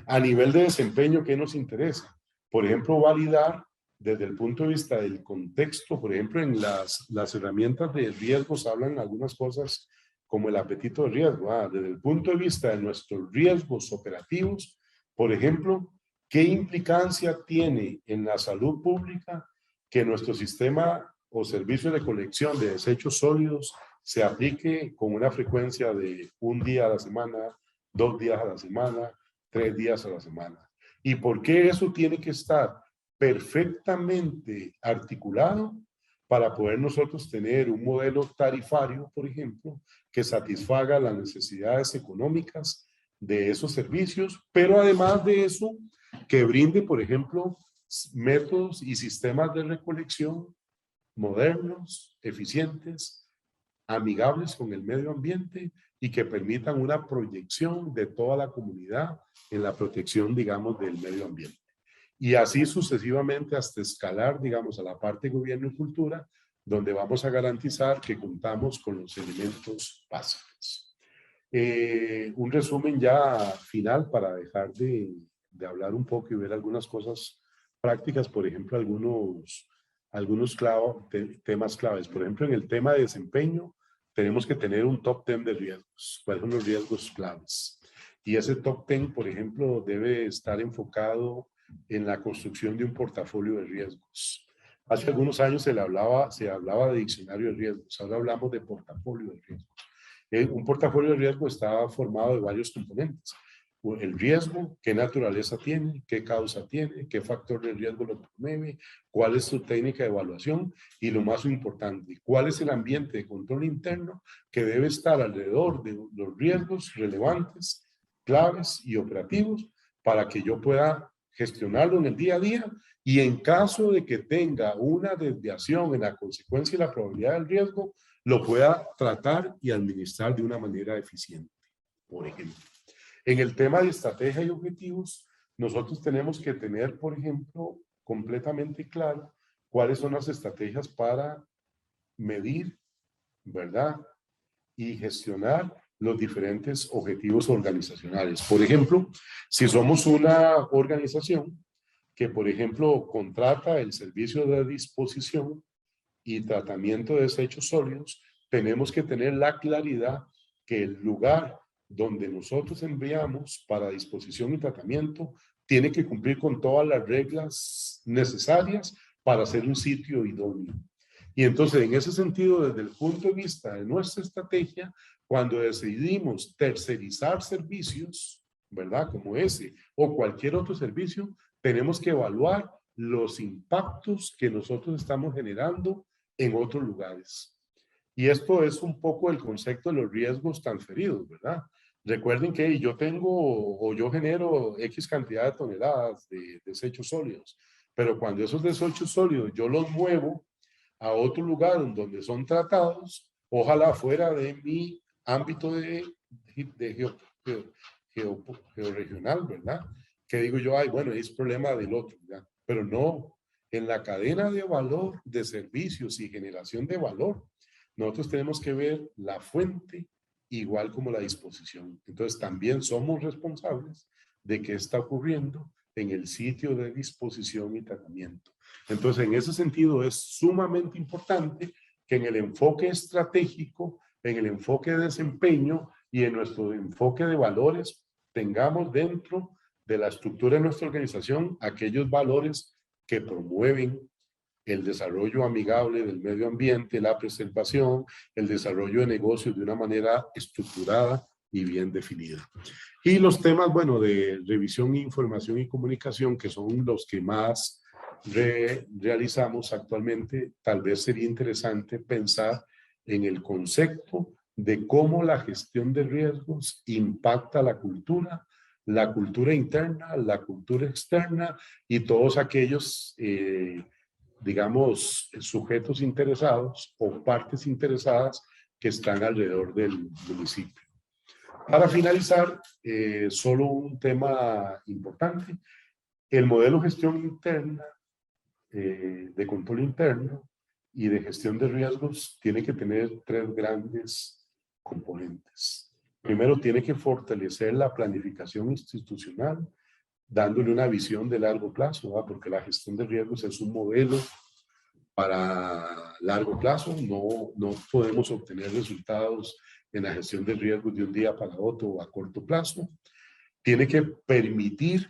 A nivel de desempeño, ¿qué nos interesa? Por ejemplo, validar desde el punto de vista del contexto, por ejemplo, en las herramientas de riesgos hablan algunas cosas como el apetito de riesgo. Desde el punto de vista de nuestros riesgos operativos, por ejemplo, ¿qué implicancia tiene en la salud pública que nuestro sistema o servicio de colección de desechos sólidos se aplique con una frecuencia de 1 día a la semana, 2 días a la semana, 3 días a la semana? ¿Y por qué eso tiene que estar perfectamente articulado para poder nosotros tener un modelo tarifario, por ejemplo, que satisfaga las necesidades económicas de esos servicios, pero además de eso, que brinde, por ejemplo, métodos y sistemas de recolección modernos, eficientes, amigables con el medio ambiente y que permitan una proyección de toda la comunidad en la protección, digamos, del medio ambiente. Y así sucesivamente hasta escalar, digamos, a la parte de gobierno y cultura, donde vamos a garantizar que contamos con los elementos básicos. Un resumen ya final para dejar de hablar un poco y ver algunas cosas prácticas, por ejemplo, algunos temas claves. Por ejemplo, en el tema de desempeño, tenemos que tener un top 10 de riesgos. ¿Cuáles son los riesgos claves? Y ese top 10, por ejemplo, debe estar enfocado en la construcción de un portafolio de riesgos. Hace algunos años se hablaba de diccionario de riesgos, ahora hablamos de portafolio de riesgos. Un portafolio de riesgo está formado de varios componentes. El riesgo, qué naturaleza tiene, qué causa tiene, qué factor de riesgo lo promueve, cuál es su técnica de evaluación y lo más importante, cuál es el ambiente de control interno que debe estar alrededor de los riesgos relevantes, claves y operativos para que yo pueda gestionarlo en el día a día y en caso de que tenga una desviación en la consecuencia y la probabilidad del riesgo, lo pueda tratar y administrar de una manera eficiente, por ejemplo. En el tema de estrategia y objetivos, nosotros tenemos que tener, por ejemplo, completamente claro cuáles son las estrategias para medir, ¿verdad? Y gestionar los diferentes objetivos organizacionales. Por ejemplo, si somos una organización que, por ejemplo, contrata el servicio de disposición y tratamiento de desechos sólidos, tenemos que tener la claridad que el lugar donde nosotros enviamos para disposición y tratamiento tiene que cumplir con todas las reglas necesarias para ser un sitio idóneo. Y entonces, en ese sentido, desde el punto de vista de nuestra estrategia, cuando decidimos tercerizar servicios, ¿verdad? Como ese o cualquier otro servicio, tenemos que evaluar los impactos que nosotros estamos generando en otros lugares. Y esto es un poco el concepto de los riesgos transferidos, ¿verdad? Recuerden que yo tengo o yo genero X cantidad de toneladas de desechos sólidos, pero cuando esos desechos sólidos yo los muevo a otro lugar donde son tratados, ojalá fuera de mi ámbito de georregional, ¿verdad? Que digo yo, ay, bueno, es problema del otro, ¿ya? Pero no, en la cadena de valor de servicios y generación de valor, nosotros tenemos que ver la fuente igual como la disposición. Entonces también somos responsables de qué está ocurriendo en el sitio de disposición y tratamiento. Entonces, en ese sentido es sumamente importante que en el enfoque estratégico, en el enfoque de desempeño y en nuestro enfoque de valores, tengamos dentro de la estructura de nuestra organización aquellos valores que promueven el desarrollo amigable del medio ambiente, la preservación, el desarrollo de negocios de una manera estructurada y bien definida. Y los temas, bueno, de revisión, información y comunicación, que son los que más realizamos actualmente, tal vez sería interesante pensar en el concepto de cómo la gestión de riesgos impacta la cultura interna, la cultura externa y todos aquellos, digamos, sujetos interesados o partes interesadas que están alrededor del municipio. Para finalizar, solo un tema importante, el modelo de gestión interna, de control interno y de gestión de riesgos tiene que tener tres grandes componentes. Primero, tiene que fortalecer la planificación institucional, dándole una visión de largo plazo, ¿verdad? Porque la gestión de riesgos es un modelo para largo plazo, no podemos obtener resultados en la gestión de riesgos de un día para otro o a corto plazo. Tiene que permitir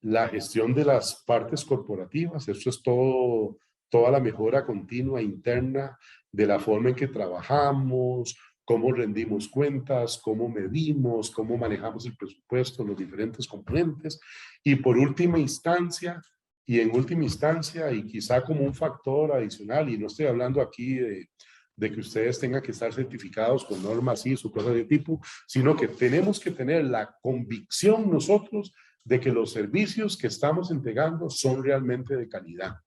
la gestión de las partes corporativas, eso es toda la mejora continua interna de la forma en que trabajamos, cómo rendimos cuentas, cómo medimos, cómo manejamos el presupuesto, los diferentes componentes. Y por última instancia, y en última instancia, y quizá como un factor adicional, y no estoy hablando aquí de que ustedes tengan que estar certificados con normas ISO o cosas de tipo, sino que tenemos que tener la convicción nosotros de que los servicios que estamos entregando son realmente de calidad.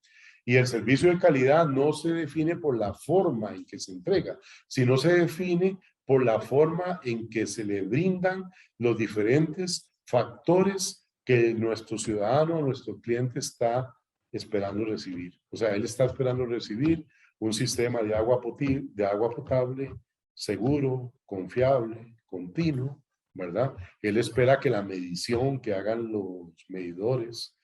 Y el servicio de calidad no se define por la forma en que se entrega, sino se define por la forma en que se le brindan los diferentes factores que nuestro ciudadano, nuestro cliente está esperando recibir. O sea, él está esperando recibir un sistema de agua potable, seguro, confiable, continuo, ¿verdad? Él espera que la medición que hagan los medidores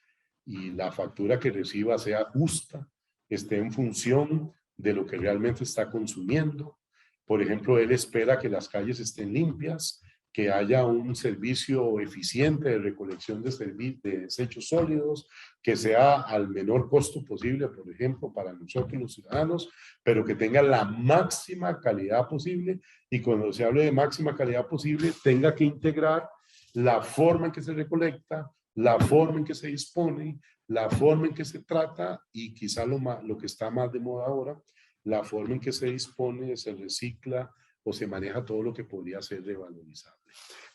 y la factura que reciba sea justa, esté en función de lo que realmente está consumiendo. Por ejemplo, él espera que las calles estén limpias, que haya un servicio eficiente de recolección de desechos sólidos, que sea al menor costo posible, por ejemplo, para nosotros los ciudadanos, pero que tenga la máxima calidad posible. Y cuando se hable de máxima calidad posible, tenga que integrar la forma en que se recolecta, la forma en que se dispone, la forma en que se trata y quizá lo que está más de moda ahora, la forma en que se dispone, se recicla o se maneja todo lo que podría ser revalorizable.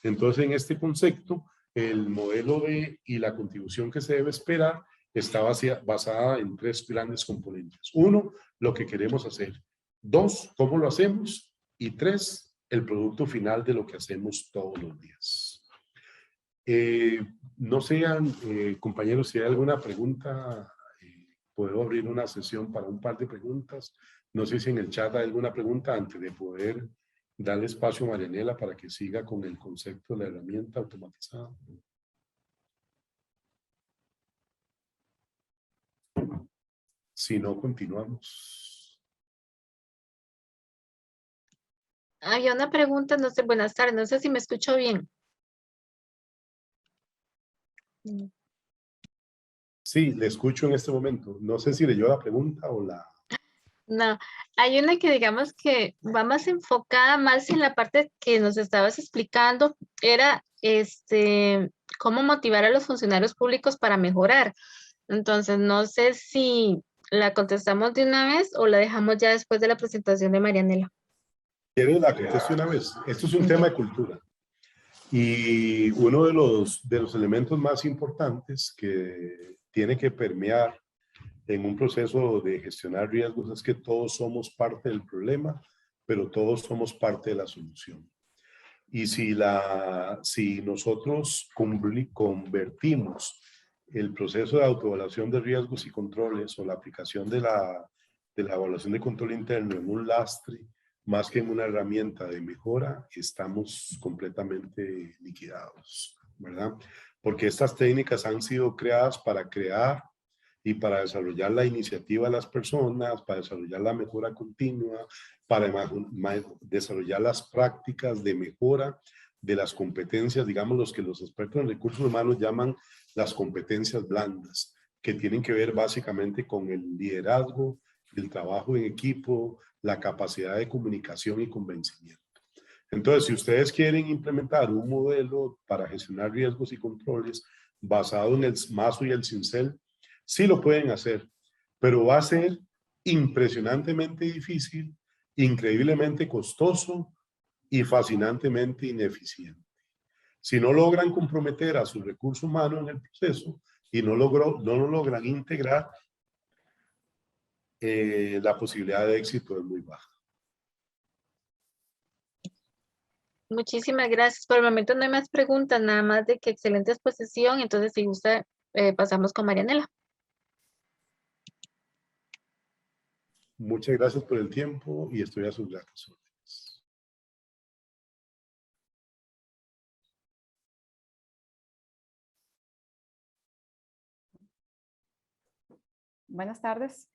Entonces, en este concepto, el modelo y la contribución que se debe esperar está basada en tres grandes componentes. Uno, lo que queremos hacer. Dos, cómo lo hacemos. Y tres, el producto final de lo que hacemos todos los días. No sé, compañeros, si hay alguna pregunta puedo abrir una sesión para un par de preguntas. No sé si en el chat hay alguna pregunta antes de poder darle espacio a Marianela para que siga con el concepto de la herramienta automatizada. Si no, continuamos. Había una pregunta, no sé, buenas tardes, no sé si me escucho bien. Sí, le escucho en este momento. No sé si leyó la pregunta o la... No, hay una que digamos que va más enfocada más en la parte que nos estabas explicando, era cómo motivar a los funcionarios públicos para mejorar. Entonces, no sé si la contestamos de una vez o la dejamos ya después de la presentación de Marianela. ¿Quiere la contesto una vez? Esto es un tema de cultura. Y uno de los elementos más importantes que tiene que permear en un proceso de gestionar riesgos es que todos somos parte del problema, pero todos somos parte de la solución. Y si nosotros convertimos el proceso de autoevaluación de riesgos y controles o la aplicación de la evaluación de control interno en un lastre, más que en una herramienta de mejora, estamos completamente liquidados, ¿verdad? Porque estas técnicas han sido creadas para crear y para desarrollar la iniciativa de las personas, para desarrollar la mejora continua, para desarrollar las prácticas de mejora de las competencias, digamos, los que los expertos en recursos humanos llaman las competencias blandas, que tienen que ver básicamente con el liderazgo, el trabajo en equipo, la capacidad de comunicación y convencimiento. Entonces, si ustedes quieren implementar un modelo para gestionar riesgos y controles basado en el MASO y el CINCEL, sí lo pueden hacer, pero va a ser impresionantemente difícil, increíblemente costoso y fascinantemente ineficiente. Si no logran comprometer a su recurso humano en el proceso y no lo logran integrar, la posibilidad de éxito es muy baja. Muchísimas gracias. Por el momento no hay más preguntas, nada más de que excelente exposición. Entonces, si gusta, pasamos con Marianela. Muchas gracias por el tiempo y estoy a sus órdenes. Buenas tardes.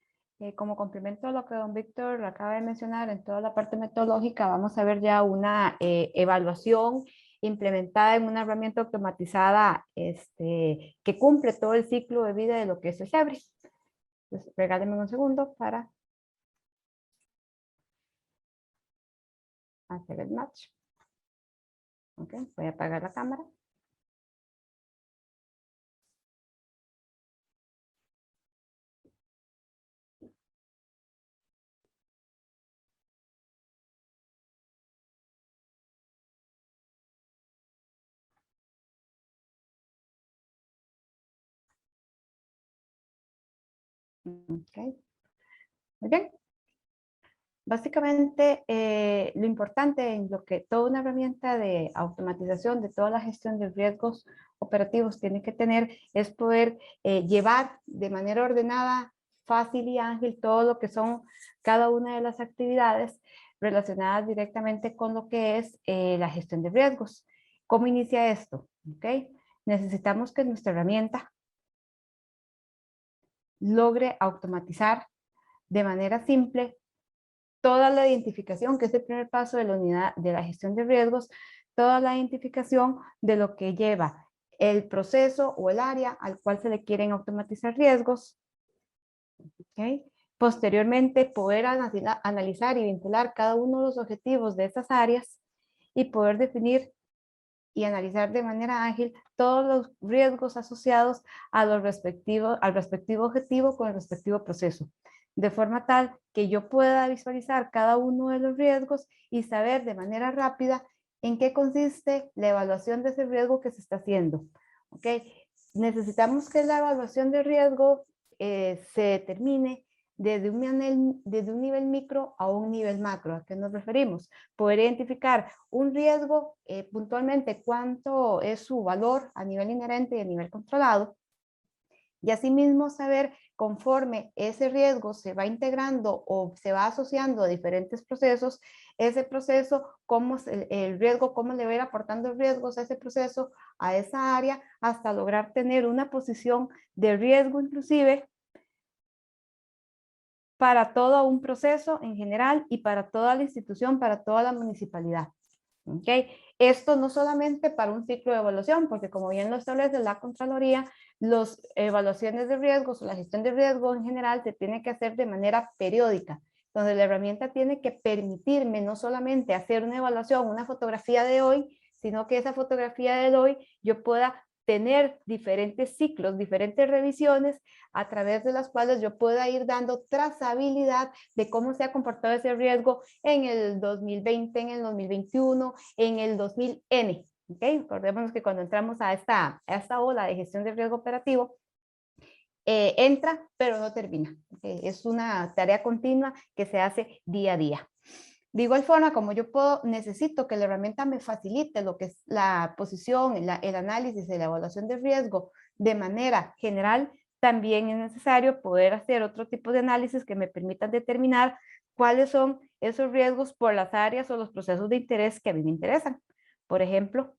Como complemento a lo que don Víctor acaba de mencionar, en toda la parte metodológica vamos a ver ya una evaluación implementada en una herramienta automatizada que cumple todo el ciclo de vida de lo que es el SEBRI. Entonces, regálenme un segundo para hacer el match. Ok, voy a apagar la cámara. Ok, muy bien. Básicamente, lo importante en lo que toda una herramienta de automatización de toda la gestión de riesgos operativos tiene que tener es poder llevar de manera ordenada, fácil y ágil todo lo que son cada una de las actividades relacionadas directamente con lo que es la gestión de riesgos. ¿Cómo inicia esto? ¿Okay? Necesitamos que nuestra herramienta logre automatizar de manera simple toda la identificación, que es el primer paso de la unidad de la gestión de riesgos, toda la identificación de lo que lleva el proceso o el área al cual se le quieren automatizar riesgos. ¿Okay? Posteriormente, poder analizar y vincular cada uno de los objetivos de esas áreas y poder definir y analizar de manera ágil todos los riesgos asociados a al respectivo objetivo con el respectivo proceso, de forma tal que yo pueda visualizar cada uno de los riesgos y saber de manera rápida en qué consiste la evaluación de ese riesgo que se está haciendo. ¿Okay? Necesitamos que la evaluación de riesgo se determine desde un nivel micro a un nivel macro. ¿A qué nos referimos? Poder identificar un riesgo puntualmente, cuánto es su valor a nivel inherente y a nivel controlado, Y asimismo saber conforme ese riesgo se va integrando o se va asociando a diferentes procesos, ese proceso, cómo el riesgo, cómo le va a ir aportando riesgos a ese proceso, a esa área, hasta lograr tener una posición de riesgo inclusive para todo un proceso en general y para toda la institución, para toda la municipalidad. ¿Okay? Esto no solamente para un ciclo de evaluación, porque como bien lo establece la Contraloría, las evaluaciones de riesgos o la gestión de riesgos en general se tiene que hacer de manera periódica, donde la herramienta tiene que permitirme no solamente hacer una evaluación, una fotografía de hoy, sino que esa fotografía de hoy yo pueda tener diferentes ciclos, diferentes revisiones a través de las cuales yo pueda ir dando trazabilidad de cómo se ha comportado ese riesgo en el 2020, en el 2021, en el 2000N. ¿Okay? Recordemos que cuando entramos a esta ola de gestión de riesgo operativo, entra pero no termina. ¿Okay? Es una tarea continua que se hace día a día. De igual forma, como yo necesito que la herramienta me facilite lo que es la posición, el análisis y la evaluación de riesgo de manera general, también es necesario poder hacer otro tipo de análisis que me permitan determinar cuáles son esos riesgos por las áreas o los procesos de interés que a mí me interesan. Por ejemplo,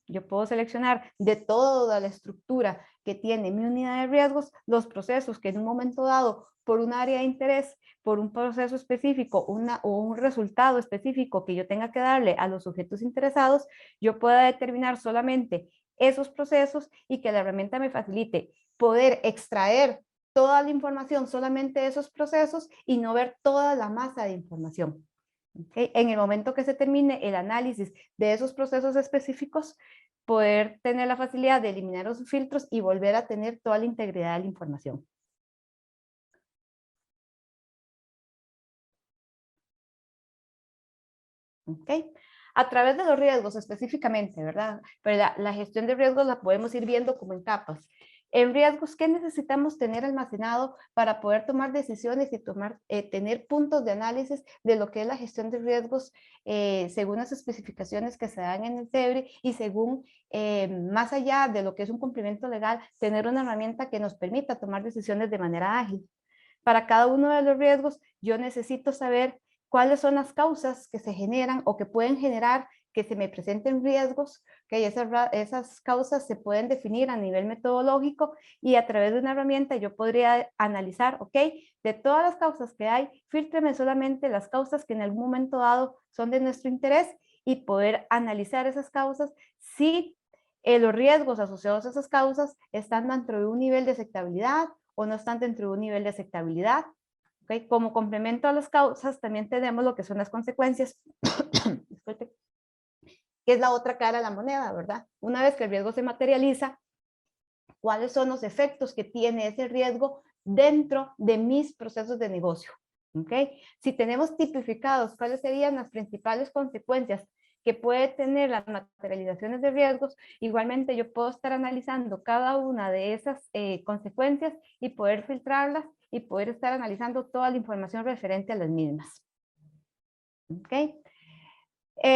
yo puedo seleccionar de toda la estructura que tiene mi unidad de riesgos, los procesos que en un momento dado, por un área de interés, por un proceso específico o un resultado específico que yo tenga que darle a los sujetos interesados, yo pueda determinar solamente esos procesos y que la herramienta me facilite poder extraer toda la información solamente de esos procesos y no ver toda la masa de información. ¿Okay? En el momento que se termine el análisis de esos procesos específicos, poder tener la facilidad de eliminar esos filtros y volver a tener toda la integridad de la información. ¿Okay? A través de los riesgos específicamente, ¿verdad? Pero la gestión de riesgos la podemos ir viendo como en capas. En riesgos, ¿qué necesitamos tener almacenado para poder tomar decisiones y tener puntos de análisis de lo que es la gestión de riesgos según las especificaciones que se dan en el TEBRI y según, más allá de lo que es un cumplimiento legal, tener una herramienta que nos permita tomar decisiones de manera ágil? Para cada uno de los riesgos, yo necesito saber cuáles son las causas que se generan o que pueden generar que se me presenten riesgos, que esas causas se pueden definir a nivel metodológico y a través de una herramienta yo podría analizar, ok, de todas las causas que hay, fíltreme solamente las causas que en algún momento dado son de nuestro interés y poder analizar esas causas si los riesgos asociados a esas causas están dentro de un nivel de aceptabilidad o no están dentro de un nivel de aceptabilidad. ¿Okay? Como complemento a las causas, también tenemos lo que son las consecuencias, disculpe, que es la otra cara de la moneda, ¿verdad? Una vez que el riesgo se materializa, ¿cuáles son los efectos que tiene ese riesgo dentro de mis procesos de negocio? ¿Okay? Si tenemos tipificados cuáles serían las principales consecuencias que puede tener las materializaciones de riesgos, igualmente yo puedo estar analizando cada una de esas consecuencias y poder filtrarlas y poder estar analizando toda la información referente a las mismas. ¿Okay?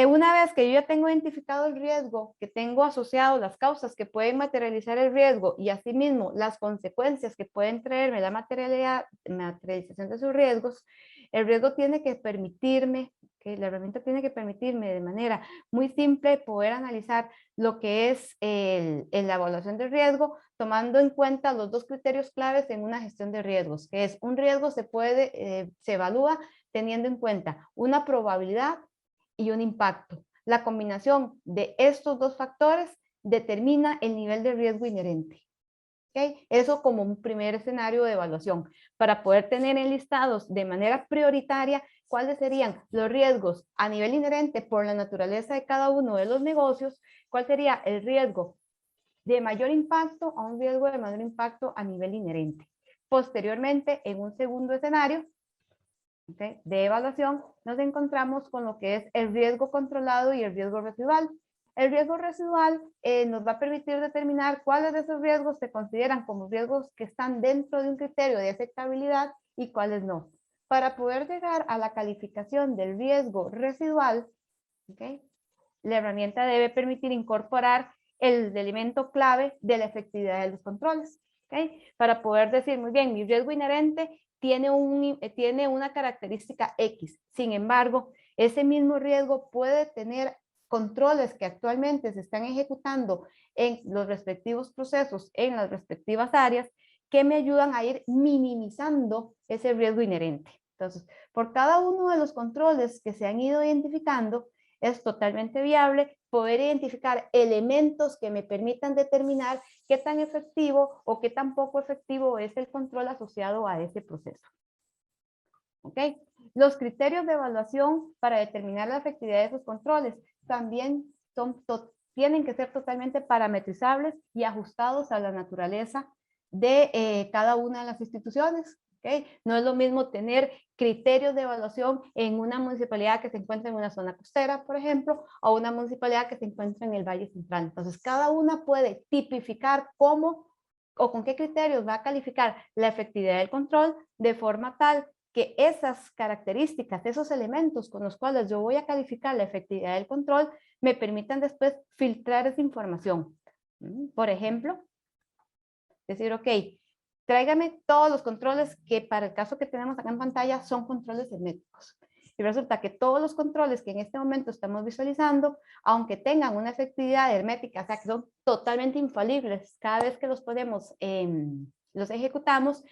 Una vez que yo ya tengo identificado el riesgo, que tengo asociado las causas que pueden materializar el riesgo y asimismo las consecuencias que pueden traerme la materialización de esos riesgos, el riesgo tiene que permitirme, la herramienta tiene que permitirme de manera muy simple poder analizar lo que es la evaluación del riesgo, tomando en cuenta los dos criterios claves en una gestión de riesgos, que es un riesgo se evalúa teniendo en cuenta una probabilidad y un impacto. La combinación de estos dos factores determina el nivel de riesgo inherente. ¿Okay? Eso como un primer escenario de evaluación, para poder tener enlistados de manera prioritaria cuáles serían los riesgos a nivel inherente por la naturaleza de cada uno de los negocios, cuál sería el riesgo de mayor impacto a un riesgo de menor impacto a nivel inherente. Posteriormente, en un segundo escenario, ¿okay?, de evaluación, nos encontramos con lo que es el riesgo controlado y el riesgo residual. El riesgo residual nos va a permitir determinar cuáles de esos riesgos se consideran como riesgos que están dentro de un criterio de aceptabilidad y cuáles no. Para poder llegar a la calificación del riesgo residual, ¿okay?, la herramienta debe permitir incorporar el elemento clave de la efectividad de los controles. ¿Okay? Para poder decir, muy bien, mi riesgo inherente tiene una característica X. Sin embargo, ese mismo riesgo puede tener controles que actualmente se están ejecutando en los respectivos procesos, en las respectivas áreas, que me ayudan a ir minimizando ese riesgo inherente. Entonces, por cada uno de los controles que se han ido identificando, es totalmente viable poder identificar elementos que me permitan determinar qué tan efectivo o qué tan poco efectivo es el control asociado a ese proceso. ¿Ok? Los criterios de evaluación para determinar la efectividad de esos controles también tienen que ser totalmente parametrizables y ajustados a la naturaleza de cada una de las instituciones. ¿Okay? No es lo mismo tener criterios de evaluación en una municipalidad que se encuentra en una zona costera, por ejemplo, o una municipalidad que se encuentra en el Valle Central. Entonces, cada una puede tipificar cómo o con qué criterios va a calificar la efectividad del control de forma tal que esas características, esos elementos con los cuales yo voy a calificar la efectividad del control, me permitan después filtrar esa información. Por ejemplo, decir, ok, tráigame todos los controles que para el caso que tenemos acá en pantalla son controles herméticos. Y resulta que todos los controles que en este momento estamos visualizando, aunque tengan una efectividad hermética, o sea, que son totalmente infalibles cada vez que los los ejecutamos,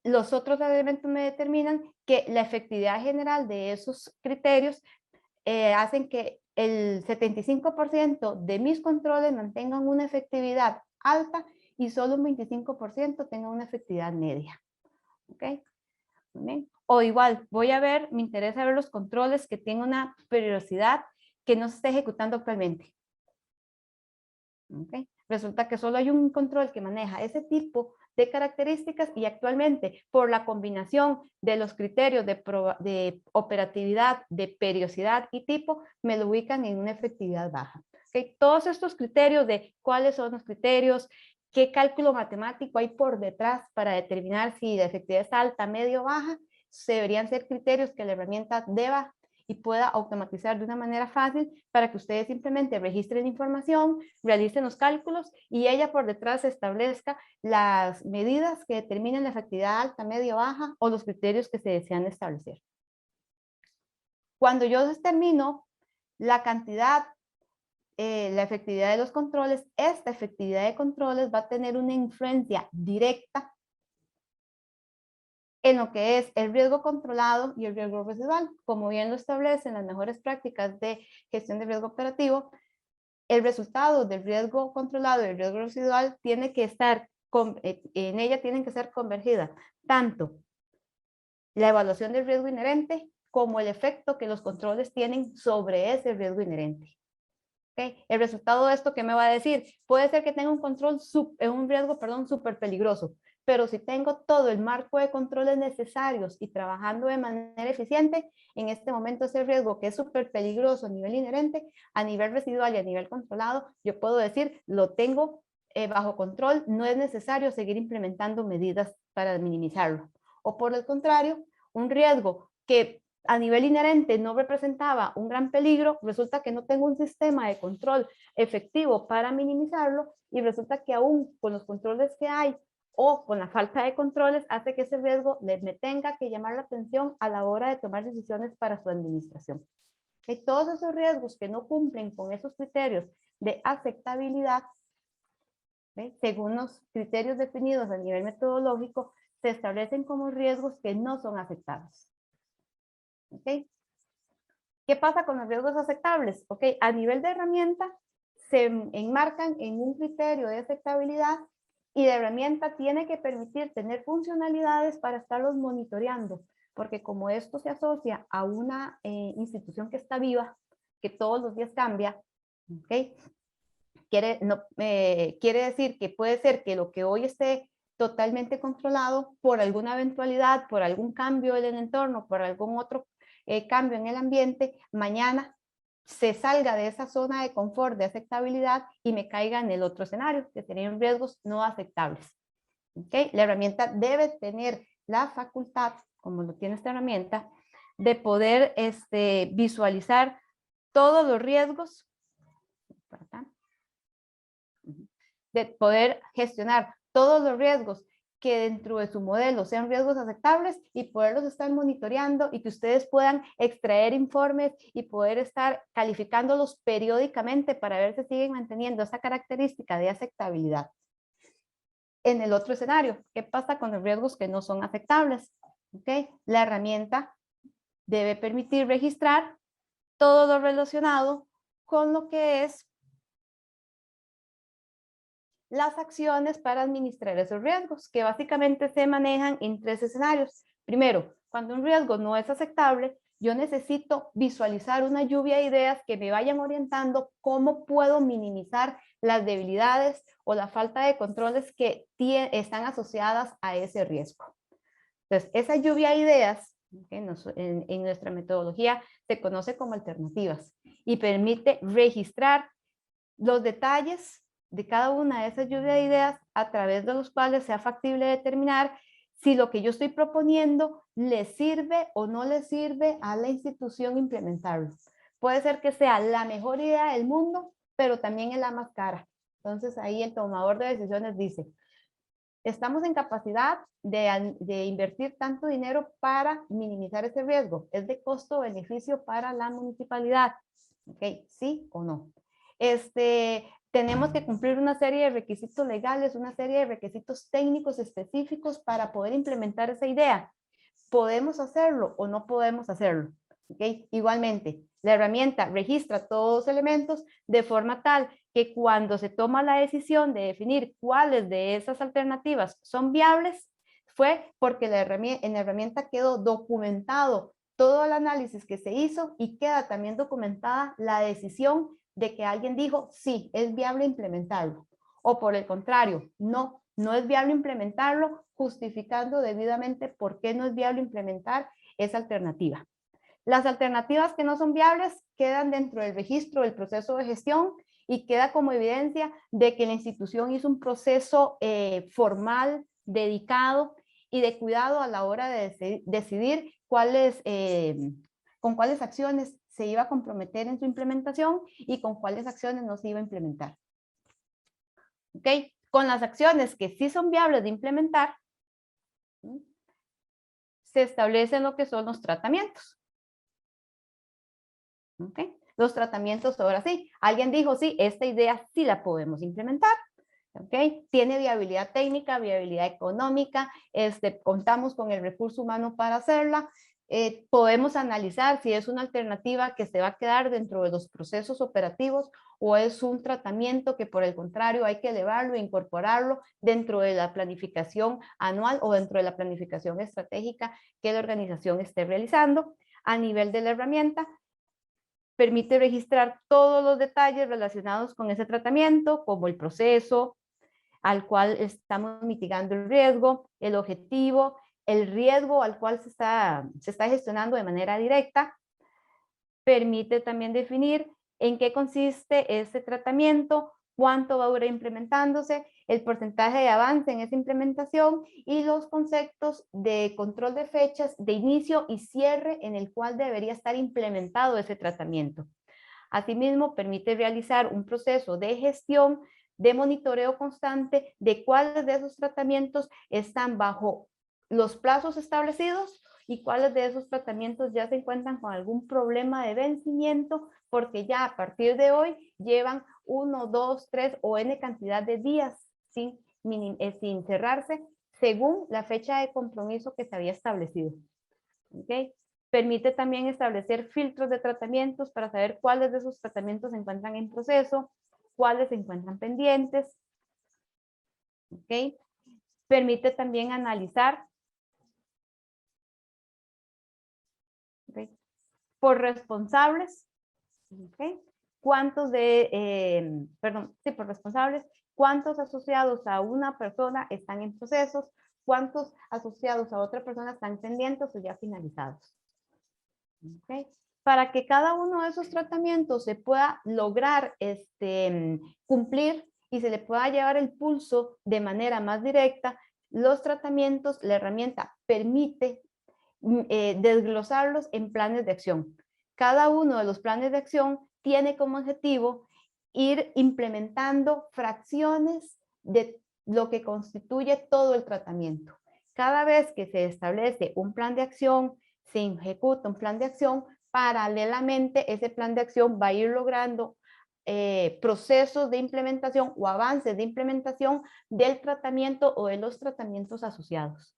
los otros elementos me determinan que la efectividad general de esos criterios hacen que el 75% de mis controles mantengan una efectividad alta y solo un 25% tengan una efectividad media. ¿Ok? ¿Bien? O igual, me interesa ver los controles que tienen una periodicidad que no se está ejecutando actualmente. ¿Ok? Resulta que solo hay un control que maneja ese tipo de características y actualmente por la combinación de los criterios de operatividad, de periodicidad y tipo, me lo ubican en una efectividad baja. ¿Okay? Todos estos criterios de cuáles son los criterios, qué cálculo matemático hay por detrás para determinar si la efectividad es alta, media o baja, deberían ser criterios que la herramienta deba y pueda automatizar de una manera fácil para que ustedes simplemente registren información, realicen los cálculos y ella por detrás establezca las medidas que determinen la efectividad alta, media o baja o los criterios que se desean establecer. Cuando yo determino la cantidad, la efectividad de los controles, esta efectividad de controles va a tener una influencia directa en lo que es el riesgo controlado y el riesgo residual. Como bien lo establecen las mejores prácticas de gestión de riesgo operativo, el resultado del riesgo controlado y el riesgo residual tiene que estar, en ella tienen que ser convergidas tanto la evaluación del riesgo inherente como el efecto que los controles tienen sobre ese riesgo inherente. ¿Okay? El resultado de esto, ¿qué me va a decir? Puede ser que tenga un riesgo súper peligroso, pero si tengo todo el marco de controles necesarios y trabajando de manera eficiente, en este momento ese riesgo que es súper peligroso a nivel inherente, a nivel residual y a nivel controlado, yo puedo decir, lo tengo bajo control, no es necesario seguir implementando medidas para minimizarlo. O por el contrario, un riesgo que a nivel inherente no representaba un gran peligro, resulta que no tengo un sistema de control efectivo para minimizarlo y resulta que aún con los controles que hay o con la falta de controles hace que ese riesgo me tenga que llamar la atención a la hora de tomar decisiones para su administración. Y todos esos riesgos que no cumplen con esos criterios de aceptabilidad, según los criterios definidos a nivel metodológico, se establecen como riesgos que no son aceptables. ¿Okay? ¿Qué pasa con los riesgos aceptables? Okay, a nivel de herramienta se enmarcan en un criterio de aceptabilidad y la herramienta tiene que permitir tener funcionalidades para estarlos monitoreando, porque como esto se asocia a una institución que está viva, que todos los días cambia, ¿okay? Quiere decir que puede ser que lo que hoy esté totalmente controlado por alguna eventualidad, por algún cambio en el entorno, por algún otro cambio en el ambiente, mañana se salga de esa zona de confort, de aceptabilidad y me caiga en el otro escenario, que serían riesgos no aceptables. ¿Okay? La herramienta debe tener la facultad, como lo tiene esta herramienta, de poder visualizar todos los riesgos de poder gestionar todos los riesgos que dentro de su modelo sean riesgos aceptables y poderlos estar monitoreando y que ustedes puedan extraer informes y poder estar calificándolos periódicamente para ver si siguen manteniendo esa característica de aceptabilidad. En el otro escenario, ¿qué pasa con los riesgos que no son aceptables? ¿Okay? La herramienta debe permitir registrar todo lo relacionado con lo que es las acciones para administrar esos riesgos, que básicamente se manejan en 3 escenarios. Primero, cuando un riesgo no es aceptable, yo necesito visualizar una lluvia de ideas que me vayan orientando cómo puedo minimizar las debilidades o la falta de controles que están asociadas a ese riesgo. Entonces, esa lluvia de ideas, en nuestra metodología, se conoce como alternativas y permite registrar los detalles de cada una de esas lluvias de ideas a través de los cuales sea factible determinar si lo que yo estoy proponiendo le sirve o no le sirve a la institución implementarlo. Puede ser que sea la mejor idea del mundo, pero también es la más cara. Entonces ahí el tomador de decisiones dice, estamos en capacidad de invertir tanto dinero para minimizar ese riesgo. ¿Es de costo-beneficio para la municipalidad? ¿Ok? ¿Sí o no? Tenemos que cumplir una serie de requisitos legales, una serie de requisitos técnicos específicos para poder implementar esa idea. ¿Podemos hacerlo o no podemos hacerlo? ¿Okay? Igualmente, la herramienta registra todos los elementos de forma tal que cuando se toma la decisión de definir cuáles de esas alternativas son viables, fue porque en la herramienta quedó documentado todo el análisis que se hizo y queda también documentada la decisión de que alguien dijo, sí, es viable implementarlo. O por el contrario, no es viable implementarlo, justificando debidamente por qué no es viable implementar esa alternativa. Las alternativas que no son viables quedan dentro del registro del proceso de gestión y queda como evidencia de que la institución hizo un proceso formal, dedicado y de cuidado a la hora de decidir con cuáles acciones se iba a comprometer en su implementación y con cuáles acciones no se iba a implementar. ¿Ok? Con las acciones que sí son viables de implementar, se establecen lo que son los tratamientos. ¿Ok? Los tratamientos, ahora sí, alguien dijo, sí, esta idea sí la podemos implementar. ¿Ok? Tiene viabilidad técnica, viabilidad económica, contamos con el recurso humano para hacerla. Podemos analizar si es una alternativa que se va a quedar dentro de los procesos operativos o es un tratamiento que por el contrario hay que elevarlo e incorporarlo dentro de la planificación anual o dentro de la planificación estratégica que la organización esté realizando. A nivel de la herramienta, permite registrar todos los detalles relacionados con ese tratamiento, como el proceso al cual estamos mitigando el riesgo, el objetivo, el riesgo al cual se está gestionando de manera directa. Permite también definir en qué consiste ese tratamiento, cuánto va a durar implementándose, el porcentaje de avance en esa implementación y los conceptos de control de fechas de inicio y cierre en el cual debería estar implementado ese tratamiento. Asimismo, permite realizar un proceso de gestión, de monitoreo constante de cuáles de esos tratamientos están bajo los plazos establecidos y cuáles de esos tratamientos ya se encuentran con algún problema de vencimiento porque ya a partir de hoy llevan 1, 2, 3 o N cantidad de días sin cerrarse según la fecha de compromiso que se había establecido. ¿Okay? Permite también establecer filtros de tratamientos para saber cuáles de esos tratamientos se encuentran en proceso, cuáles se encuentran pendientes. ¿Okay? Permite también analizar por responsables, cuántos por responsables, cuántos asociados a una persona están en procesos, cuántos asociados a otra persona están pendientes o ya finalizados. Para que cada uno de esos tratamientos se pueda lograr cumplir y se le pueda llevar el pulso de manera más directa, los tratamientos, la herramienta permite desglosarlos en planes de acción. Cada uno de los planes de acción tiene como objetivo ir implementando fracciones de lo que constituye todo el tratamiento. Cada vez que se establece un plan de acción, se ejecuta un plan de acción, paralelamente ese plan de acción va a ir logrando procesos de implementación o avances de implementación del tratamiento o de los tratamientos asociados.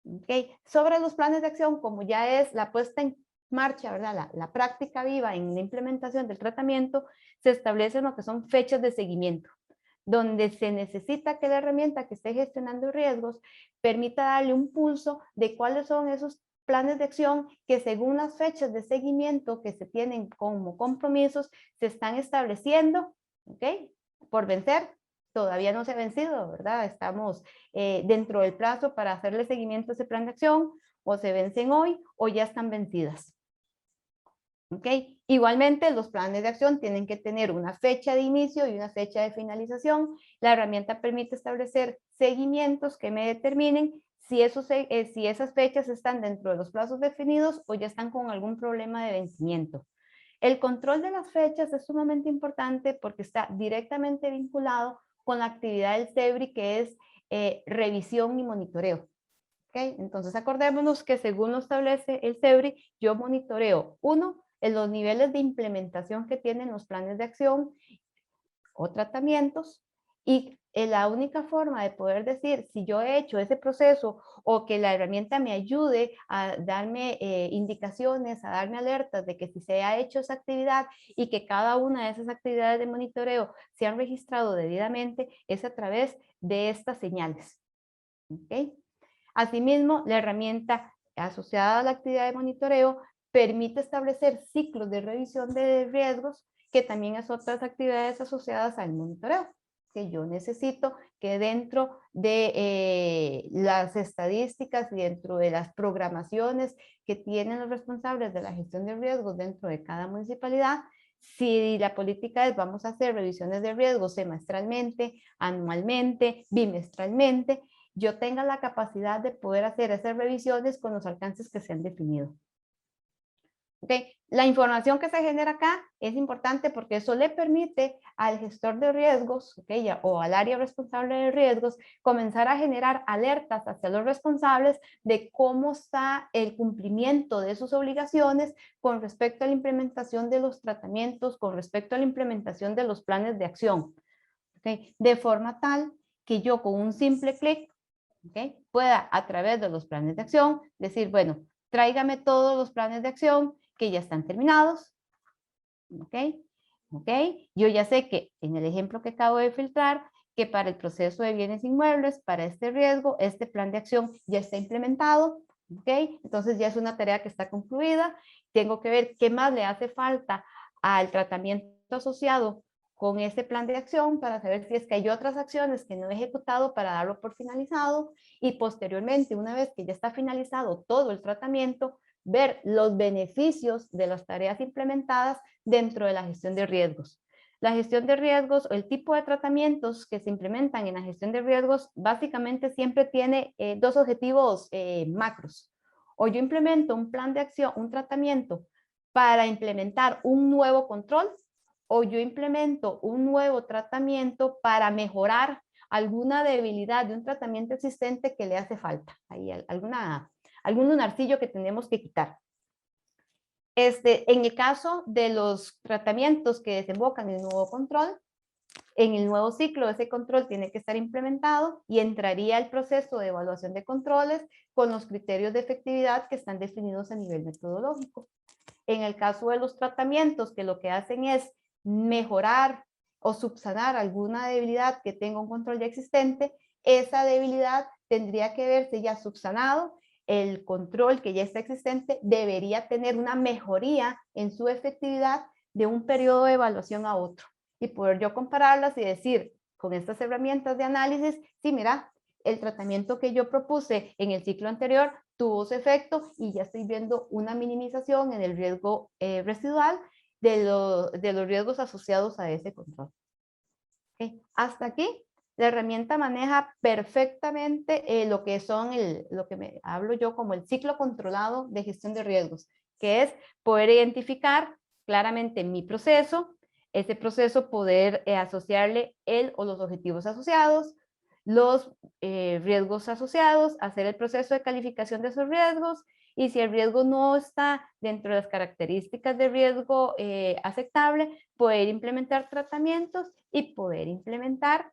¿Okay? Sobre los planes de acción, como ya es la puesta en marcha, ¿verdad? La práctica viva en la implementación del tratamiento, se establecen lo que son fechas de seguimiento, donde se necesita que la herramienta que esté gestionando riesgos permita darle un pulso de cuáles son esos planes de acción que según las fechas de seguimiento que se tienen como compromisos se están estableciendo, ¿ok? Por vencer. Todavía no se ha vencido, ¿verdad? Estamos dentro del plazo para hacerle seguimiento a ese plan de acción, o se vencen hoy o ya están vencidas. ¿Ok? Igualmente, los planes de acción tienen que tener una fecha de inicio y una fecha de finalización. La herramienta permite establecer seguimientos que me determinen si esas fechas están dentro de los plazos definidos o ya están con algún problema de vencimiento. El control de las fechas es sumamente importante porque está directamente vinculado con la actividad del CEBRI, que es revisión y monitoreo. ¿Okay? Entonces acordémonos que según lo establece el CEBRI, yo monitoreo, uno, en los niveles de implementación que tienen los planes de acción o tratamientos, y la única forma de poder decir si yo he hecho ese proceso o que la herramienta me ayude a darme indicaciones, a darme alertas de que si se ha hecho esa actividad y que cada una de esas actividades de monitoreo se han registrado debidamente, es a través de estas señales. ¿Okay? Asimismo, la herramienta asociada a la actividad de monitoreo permite establecer ciclos de revisión de riesgos, que también es otras actividades asociadas al monitoreo, que yo necesito que dentro de las estadísticas y dentro de las programaciones que tienen los responsables de la gestión de riesgos dentro de cada municipalidad, si la política es vamos a hacer revisiones de riesgos semestralmente, anualmente, bimestralmente, yo tenga la capacidad de poder hacer esas revisiones con los alcances que se han definido. Okay. La información que se genera acá es importante porque eso le permite al gestor de riesgos, okay, o al área responsable de riesgos comenzar a generar alertas hacia los responsables de cómo está el cumplimiento de sus obligaciones con respecto a la implementación de los tratamientos, con respecto a la implementación de los planes de acción. Okay. De forma tal que yo con un simple clic, okay, pueda a través de los planes de acción decir, bueno, tráigame todos los planes de acción que ya están terminados, ¿ok? ¿Ok? Yo ya sé que en el ejemplo que acabo de filtrar, que para el proceso de bienes inmuebles, para este riesgo, este plan de acción ya está implementado, ¿ok? Entonces ya es una tarea que está concluida. Tengo que ver qué más le hace falta al tratamiento asociado con este plan de acción para saber si es que hay otras acciones que no he ejecutado para darlo por finalizado, y posteriormente, una vez que ya está finalizado todo el tratamiento, ver los beneficios de las tareas implementadas dentro de la gestión de riesgos. La gestión de riesgos o el tipo de tratamientos que se implementan en la gestión de riesgos básicamente siempre tiene dos objetivos macros. O yo implemento un plan de acción, un tratamiento para implementar un nuevo control, o yo implemento un nuevo tratamiento para mejorar alguna debilidad de un tratamiento existente que le hace falta. Hay algún lunarcillo que tenemos que quitar. En el caso de los tratamientos que desembocan en el nuevo control, en el nuevo ciclo ese control tiene que estar implementado y entraría el proceso de evaluación de controles con los criterios de efectividad que están definidos a nivel metodológico. En el caso de los tratamientos que lo que hacen es mejorar o subsanar alguna debilidad que tenga un control ya existente, esa debilidad tendría que verse ya subsanado. El control que ya está existente debería tener una mejoría en su efectividad de un periodo de evaluación a otro y poder yo compararlas y decir con estas herramientas de análisis, sí, mira, el tratamiento que yo propuse en el ciclo anterior tuvo su efecto y ya estoy viendo una minimización en el riesgo residual de los riesgos asociados a ese control. ¿Okay? Hasta aquí, la herramienta maneja perfectamente lo que hablo yo como el ciclo controlado de gestión de riesgos, que es poder identificar claramente mi proceso, ese proceso poder asociarle él o los objetivos asociados, los riesgos asociados, hacer el proceso de calificación de esos riesgos, y si el riesgo no está dentro de las características de riesgo aceptable, poder implementar tratamientos y poder implementar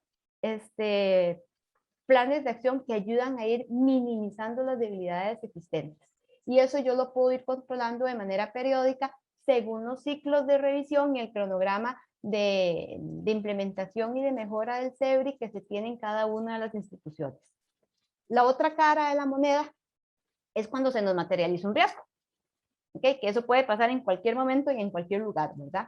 planes de acción que ayudan a ir minimizando las debilidades existentes. Y eso yo lo puedo ir controlando de manera periódica según los ciclos de revisión y el cronograma de implementación y de mejora del CEBRI que se tiene en cada una de las instituciones. La otra cara de la moneda es cuando se nos materializa un riesgo. ¿Okay? Que eso puede pasar en cualquier momento y en cualquier lugar, ¿verdad?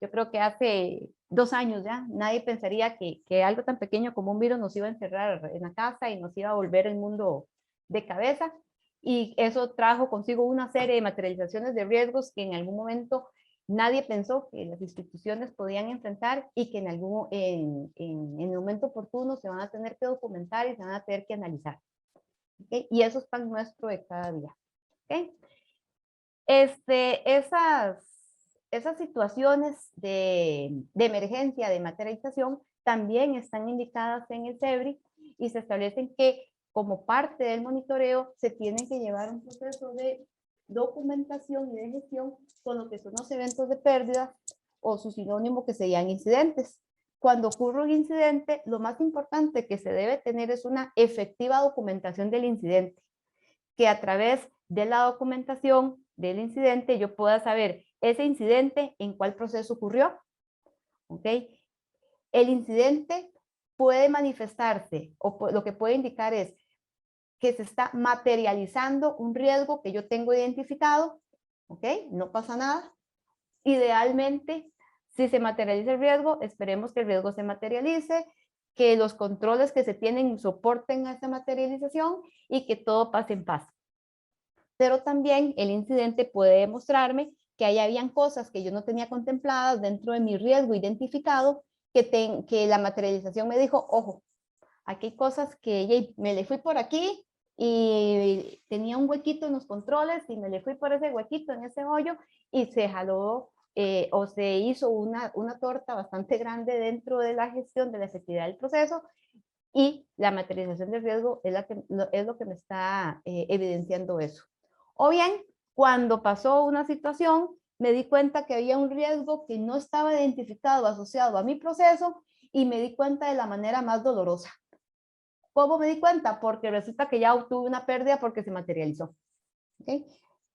Yo creo que hace 2 años ya nadie pensaría que algo tan pequeño como un virus nos iba a encerrar en la casa y nos iba a volver el mundo de cabeza. Y eso trajo consigo una serie de materializaciones de riesgos que en algún momento nadie pensó que las instituciones podían enfrentar y que en el momento oportuno se van a tener que documentar y se van a tener que analizar. ¿Okay? Y eso es pan nuestro de cada día. ¿Okay? Esas situaciones de emergencia, de materialización, también están indicadas en el CEBRI y se establecen que como parte del monitoreo se tiene que llevar un proceso de documentación y de gestión con lo que son los eventos de pérdida o su sinónimo que serían incidentes. Cuando ocurre un incidente, lo más importante que se debe tener es una efectiva documentación del incidente, que a través de la documentación del incidente yo pueda saber ese incidente en cuál proceso ocurrió. ¿Ok? El incidente puede manifestarse o lo que puede indicar es que se está materializando un riesgo que yo tengo identificado. ¿Ok? No pasa nada. Idealmente, si se materializa el riesgo, esperemos que el riesgo se materialice, que los controles que se tienen soporten a esa materialización y que todo pase en paz. Pero también el incidente puede demostrarme que ahí habían cosas que yo no tenía contempladas dentro de mi riesgo identificado, que la materialización me dijo, ojo, aquí hay cosas que me le fui por aquí y tenía un huequito en los controles y me le fui por ese huequito en ese hoyo y se jaló o se hizo una torta bastante grande dentro de la gestión de la efectividad del proceso, y la materialización del riesgo es lo que me está evidenciando eso. O bien, cuando pasó una situación, me di cuenta que había un riesgo que no estaba identificado, asociado a mi proceso, y me di cuenta de la manera más dolorosa. ¿Cómo me di cuenta? Porque resulta que ya obtuve una pérdida porque se materializó. ¿Okay?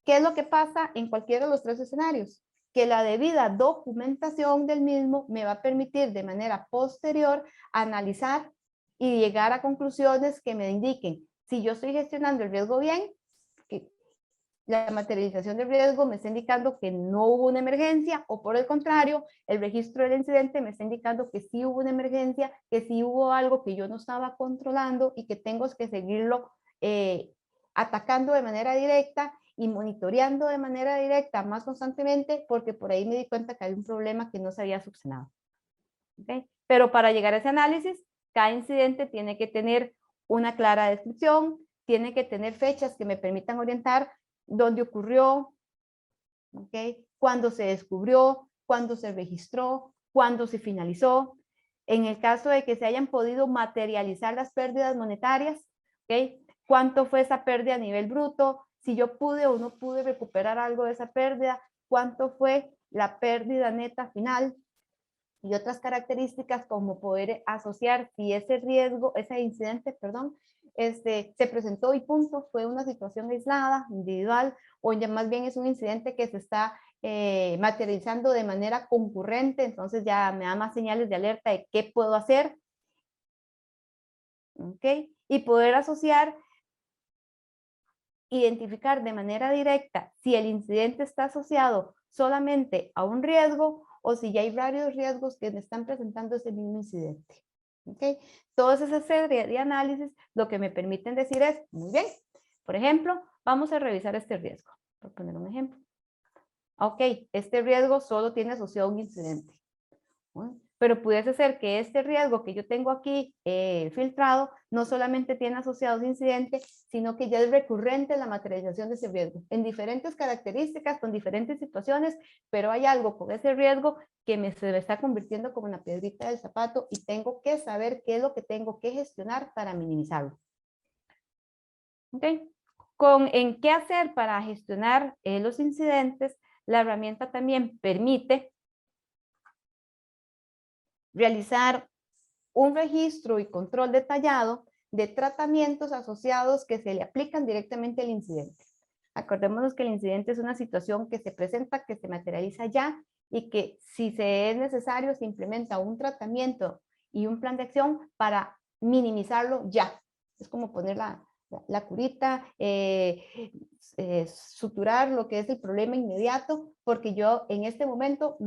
¿Qué es lo que pasa en cualquiera de los 3 escenarios? Que la debida documentación del mismo me va a permitir de manera posterior analizar y llegar a conclusiones que me indiquen si yo estoy gestionando el riesgo bien, que la materialización del riesgo me está indicando que no hubo una emergencia, o por el contrario, el registro del incidente me está indicando que sí hubo una emergencia, que sí hubo algo que yo no estaba controlando y que tengo que seguirlo atacando de manera directa y monitoreando de manera directa más constantemente, porque por ahí me di cuenta que hay un problema que no se había subsanado. ¿Okay? Pero para llegar a ese análisis, cada incidente tiene que tener una clara descripción, tiene que tener fechas que me permitan orientar dónde ocurrió, ¿okay? Cuándo se descubrió, cuándo se registró, cuándo se finalizó. En el caso de que se hayan podido materializar las pérdidas monetarias, ¿okay? ¿Cuánto fue esa pérdida a nivel bruto? Si yo pude o no pude recuperar algo de esa pérdida, ¿cuánto fue la pérdida neta final? Y otras características como poder asociar si ese riesgo, ese incidente, perdón, se presentó y punto, fue una situación aislada, individual, o ya más bien es un incidente que se está materializando de manera concurrente, entonces ya me da más señales de alerta de qué puedo hacer. ¿Ok? Y poder asociar, identificar de manera directa si el incidente está asociado solamente a un riesgo o si ya hay varios riesgos que me están presentando ese mismo incidente. ¿Okay? Todas esas serie de análisis lo que me permiten decir es, muy bien, por ejemplo, vamos a revisar este riesgo, por poner un ejemplo. Ok, este riesgo solo tiene asociado un incidente. ¿No? pero pudiese ser que este riesgo que yo tengo aquí filtrado no solamente tiene asociados incidentes, sino que ya es recurrente la materialización de ese riesgo en diferentes características, con diferentes situaciones, pero hay algo con ese riesgo que se me está convirtiendo como una piedrita del zapato y tengo que saber qué es lo que tengo que gestionar para minimizarlo. ¿Ok? En qué hacer para gestionar los incidentes, la herramienta también permite realizar un registro y control detallado de tratamientos asociados que se le aplican directamente al incidente. Acordémonos que el incidente es una situación que se presenta, que se materializa ya y que si se es necesario se implementa un tratamiento y un plan de acción para minimizarlo ya. Es como poner la curita, suturar lo que es el problema inmediato, porque yo en este momento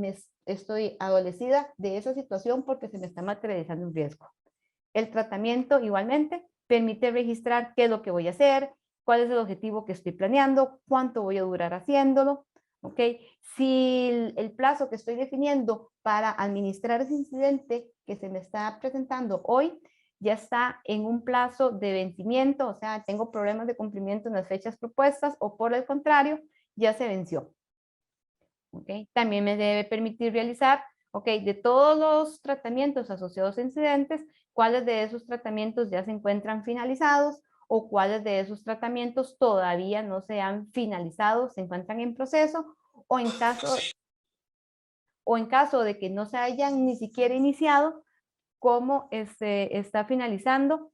estoy adolecida de esa situación porque se me está materializando un riesgo. El tratamiento igualmente permite registrar qué es lo que voy a hacer, cuál es el objetivo que estoy planeando, cuánto voy a durar haciéndolo, ¿ok? Si el plazo que estoy definiendo para administrar ese incidente que se me está presentando hoy ya está en un plazo de vencimiento, o sea, tengo problemas de cumplimiento en las fechas propuestas o por el contrario, ya se venció. ¿Okay? También me debe permitir realizar, de todos los tratamientos asociados a incidentes, cuáles de esos tratamientos ya se encuentran finalizados o cuáles de esos tratamientos todavía no se han finalizado, se encuentran en proceso o en caso de que no se hayan ni siquiera iniciado, cómo está finalizando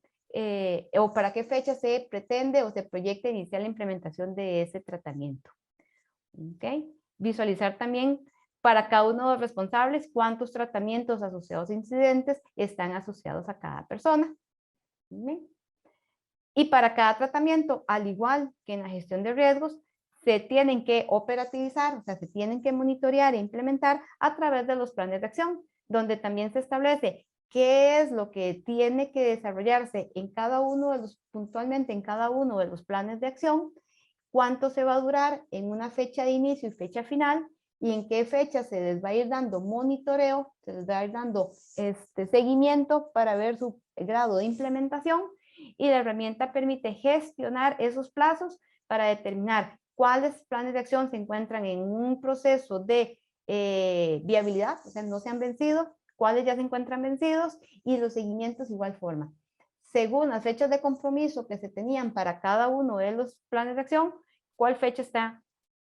o para qué fecha se pretende o se proyecta iniciar la implementación de ese tratamiento. ¿Okay? Visualizar también para cada uno de los responsables cuántos tratamientos asociados a incidentes están asociados a cada persona. ¿Okay? Y para cada tratamiento, al igual que en la gestión de riesgos, se tienen que operativizar, o sea, se tienen que monitorear e implementar a través de los planes de acción, donde también se establece qué es lo que tiene que desarrollarse en cada uno de los, puntualmente en cada uno de los planes de acción, cuánto se va a durar en una fecha de inicio y fecha final, y en qué fecha se les va a ir dando monitoreo, se les va a ir dando seguimiento para ver su grado de implementación, y la herramienta permite gestionar esos plazos para determinar cuáles planes de acción se encuentran en un proceso de viabilidad, o sea, no se han vencido, cuáles ya se encuentran vencidos, y los seguimientos igual forma. Según las fechas de compromiso que se tenían para cada uno de los planes de acción, cuál fecha está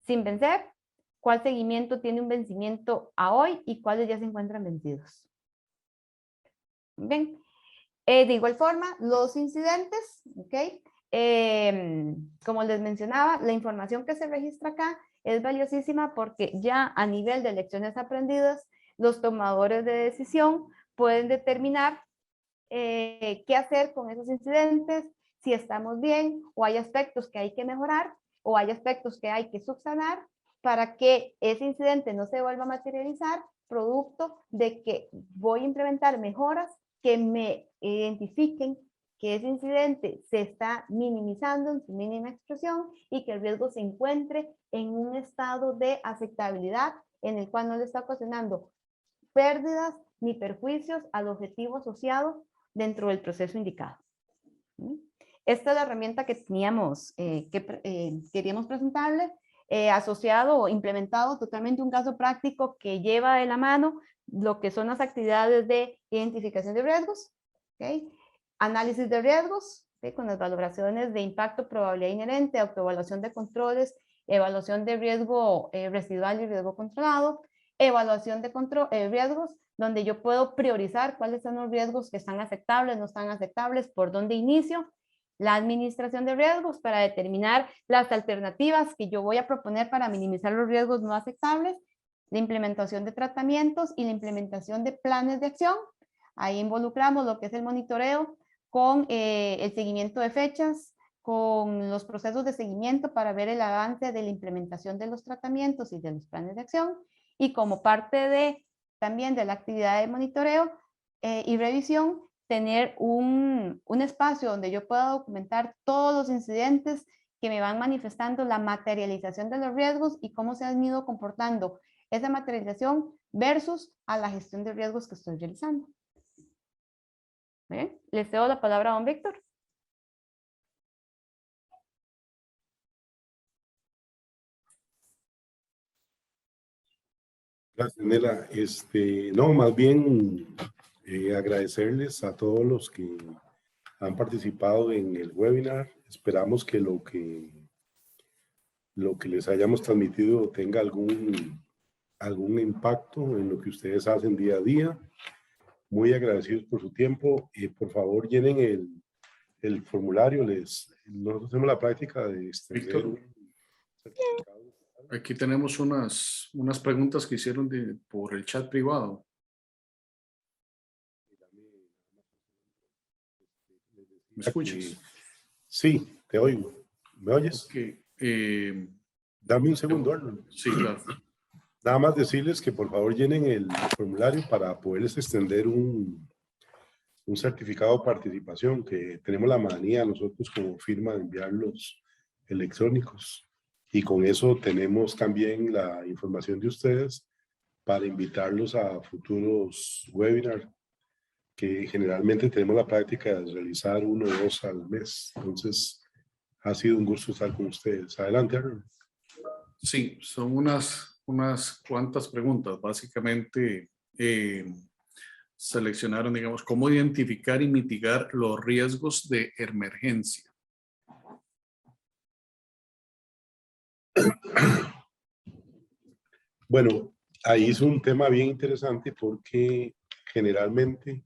sin vencer, cuál seguimiento tiene un vencimiento a hoy y cuáles ya se encuentran vencidos. Bien, de igual forma, los incidentes, ¿ok? Como les mencionaba, la información que se registra acá es valiosísima porque ya a nivel de lecciones aprendidas, los tomadores de decisión pueden determinar qué hacer con esos incidentes, si estamos bien o hay aspectos que hay que mejorar o hay aspectos que hay que subsanar para que ese incidente no se vuelva a materializar, producto de que voy a implementar mejoras que me identifiquen que ese incidente se está minimizando en su mínima expresión y que el riesgo se encuentre en un estado de aceptabilidad en el cual no le está ocasionando pérdidas ni perjuicios al objetivo asociado dentro del proceso indicado. Esta es la herramienta que teníamos, queríamos presentarle, asociado o implementado totalmente un caso práctico que lleva de la mano lo que son las actividades de identificación de riesgos, ¿okay? Análisis de riesgos, ¿okay? Con las valoraciones de impacto, probabilidad inherente, autoevaluación de controles, evaluación de riesgo residual y riesgo controlado, evaluación de riesgos, donde yo puedo priorizar cuáles son los riesgos que están aceptables, no están aceptables, por dónde inicio, la administración de riesgos para determinar las alternativas que yo voy a proponer para minimizar los riesgos no aceptables, la implementación de tratamientos y la implementación de planes de acción. Ahí involucramos lo que es el monitoreo con el seguimiento de fechas, con los procesos de seguimiento para ver el avance de la implementación de los tratamientos y de los planes de acción, y como parte también de la actividad de monitoreo y revisión, tener un espacio donde yo pueda documentar todos los incidentes que me van manifestando la materialización de los riesgos y cómo se han ido comportando esa materialización versus a la gestión de riesgos que estoy realizando. ¿Bien? Les cedo la palabra a don Víctor. Gracias, Nela. No, más bien agradecerles a todos los que han participado en el webinar. Esperamos que lo que les hayamos transmitido tenga algún impacto en lo que ustedes hacen día a día. Muy agradecidos por su tiempo. Por favor, llenen el formulario. Nosotros hacemos la práctica de extender un certificado. Aquí tenemos unas preguntas que hicieron por el chat privado. ¿Me escuchas? Sí, te oigo. ¿Me oyes? Okay. Dame un segundo, Arnold. Sí, claro. Nada más decirles que por favor llenen el formulario para poderles extender un certificado de participación, que tenemos la manía nosotros como firma de enviarlos electrónicos. Y con eso tenemos también la información de ustedes para invitarlos a futuros webinars, que generalmente tenemos la práctica de realizar 1 o 2 al mes. Entonces, ha sido un gusto estar con ustedes. Adelante, Arnold. Sí, son unas cuantas preguntas. Básicamente, seleccionaron, digamos, cómo identificar y mitigar los riesgos de emergencia. Bueno, ahí es un tema bien interesante porque generalmente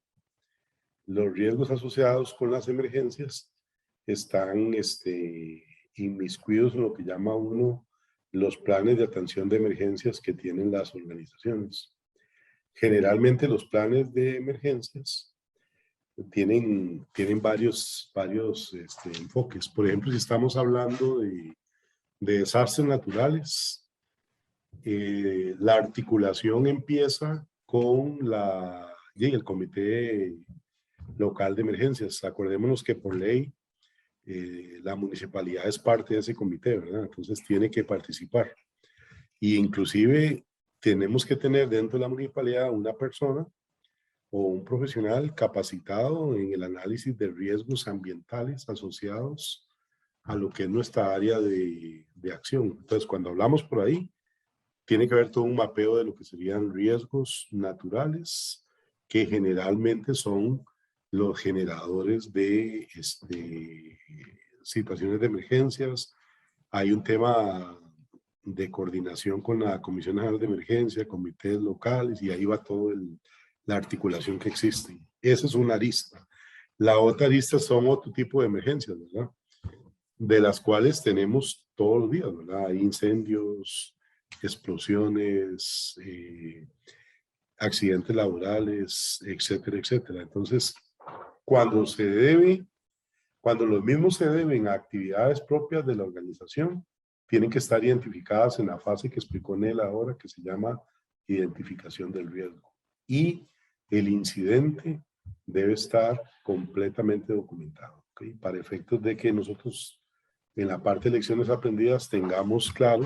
los riesgos asociados con las emergencias están inmiscuidos en lo que llama uno los planes de atención de emergencias que tienen las organizaciones. Generalmente los planes de emergencias tienen varios enfoques. Por ejemplo, si estamos hablando de desastres naturales, la articulación empieza con el comité local de emergencias. Acordémonos que por ley la municipalidad es parte de ese comité, ¿verdad? Entonces tiene que participar. Y inclusive tenemos que tener dentro de la municipalidad una persona o un profesional capacitado en el análisis de riesgos ambientales asociados a lo que es nuestra área de acción. Entonces, cuando hablamos por ahí, tiene que haber todo un mapeo de lo que serían riesgos naturales, que generalmente son los generadores de situaciones de emergencias. Hay un tema de coordinación con la Comisión Nacional de Emergencia, comités locales, y ahí va toda la articulación que existe. Esa es una arista. La otra arista son otro tipo de emergencias, ¿verdad? De las cuales tenemos todos los días, ¿verdad? Hay incendios, explosiones, accidentes laborales, etcétera, etcétera. Entonces, cuando los mismos se deben a actividades propias de la organización, tienen que estar identificadas en la fase que explicó Nela ahora, que se llama identificación del riesgo. Y el incidente debe estar completamente documentado, ¿okay? Para efectos de que nosotros en la parte de lecciones aprendidas tengamos claro